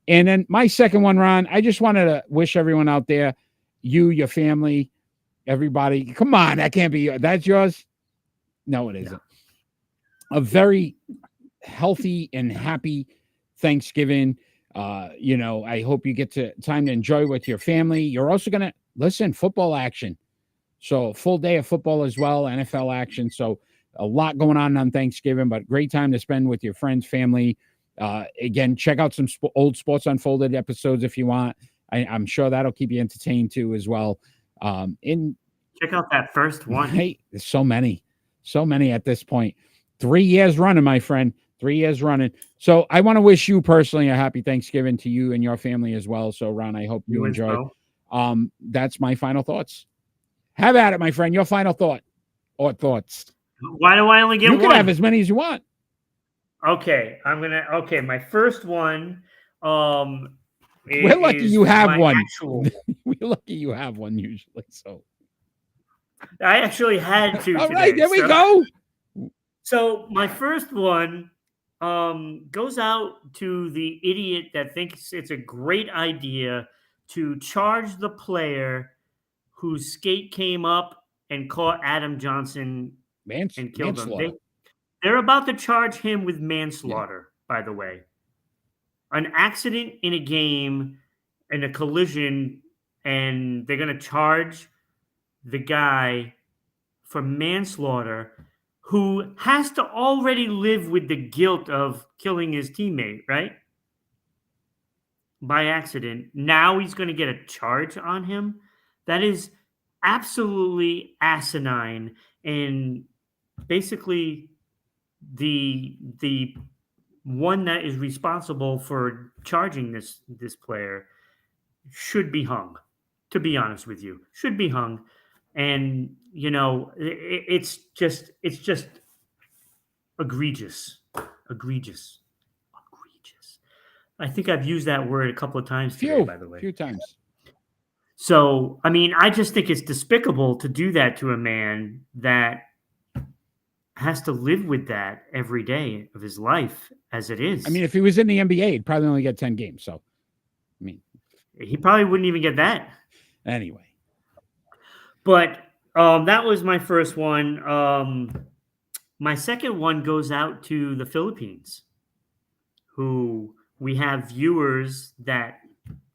And then my second one, Ron, I just wanted to wish everyone out there, you, your family, everybody. Come on, that can't be that's yours. No, it isn't. A very healthy and happy Thanksgiving. I hope you get time to enjoy with your family. You're also going to listen, football action. So full day of football as well, NFL action. So a lot going on Thanksgiving, but great time to spend with your friends, family. Again, check out some old Sports Unfolded episodes if you want. I'm sure that'll keep you entertained too as well. Check out that first one. Hey, there's so many at this point. 3 years running, my friend. 3 years running. So I want to wish you personally a happy Thanksgiving to you and your family as well. So Ron, I hope you enjoy That's my final thoughts. Have at it, my friend. Your final thought or thoughts. Why do I only get You one? can have as many as you want. Okay, my first one. We're lucky you have one. Actual... We're lucky you have one usually. So I actually had two. All today, right, there we go. So my first one goes out to the idiot that thinks it's a great idea to charge the player whose skate came up and caught Adam Johnson and killed him. They're about to charge him with manslaughter, by the way. An accident in a game and a collision, and they're going to charge the guy for manslaughter who has to already live with the guilt of killing his teammate, right? By accident. Now he's going to get a charge on him. That is absolutely asinine. And basically the one that is responsible for charging this player should be hung, to be honest with you. Should be hung. And it's just egregious. I think I've used that word a couple of times today, by the way. A few times. So, I mean, I just think it's despicable to do that to a man that has to live with that every day of his life as it is. I mean, if he was in the NBA, he'd probably only get 10 games. So, I mean, he probably wouldn't even get that. Anyway. But that was my first one. My second one goes out to the Philippines, who we have viewers that,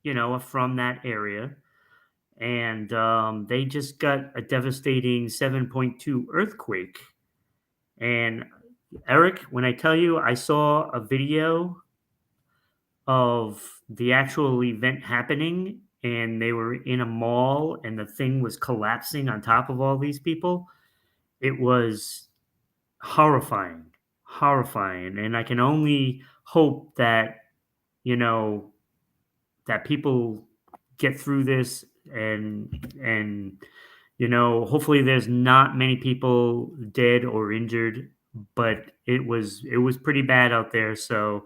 are from that area. And they just got a devastating 7.2 earthquake. And Eric, when I tell you, I saw a video of the actual event happening, and they were in a mall and the thing was collapsing on top of all these people. It was horrifying. And I can only hope that, that people get through this and hopefully there's not many people dead or injured, but it was pretty bad out there. So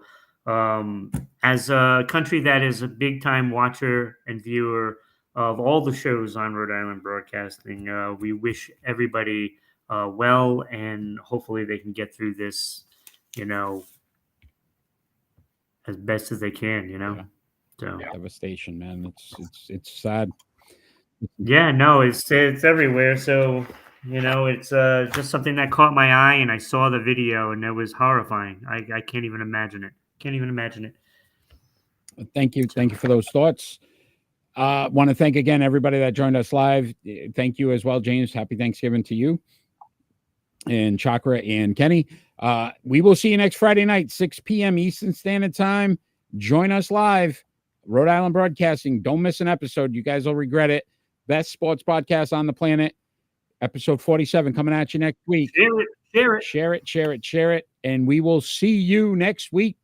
as a country that is a big time watcher and viewer of all the shows on Rhode Island Broadcasting, we wish everybody well, and hopefully they can get through this, as best as they can, Yeah. So devastation, man. It's sad. Yeah, no, it's everywhere. So, it's just something that caught my eye, and I saw the video, and it was horrifying. I can't even imagine it. Thank you for those thoughts. Want to thank again everybody that joined us live. Thank you as well, James. Happy Thanksgiving to you and Chakra and Kenny. We will see you next Friday night, 6 p.m. Eastern Standard Time. Join us live, Rhode Island Broadcasting. Don't miss an episode. You guys will regret it. Best sports podcast on the planet. Episode 47 coming at you next week. Share it. And we will see you next week.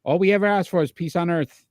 All we ever ask for is peace on earth.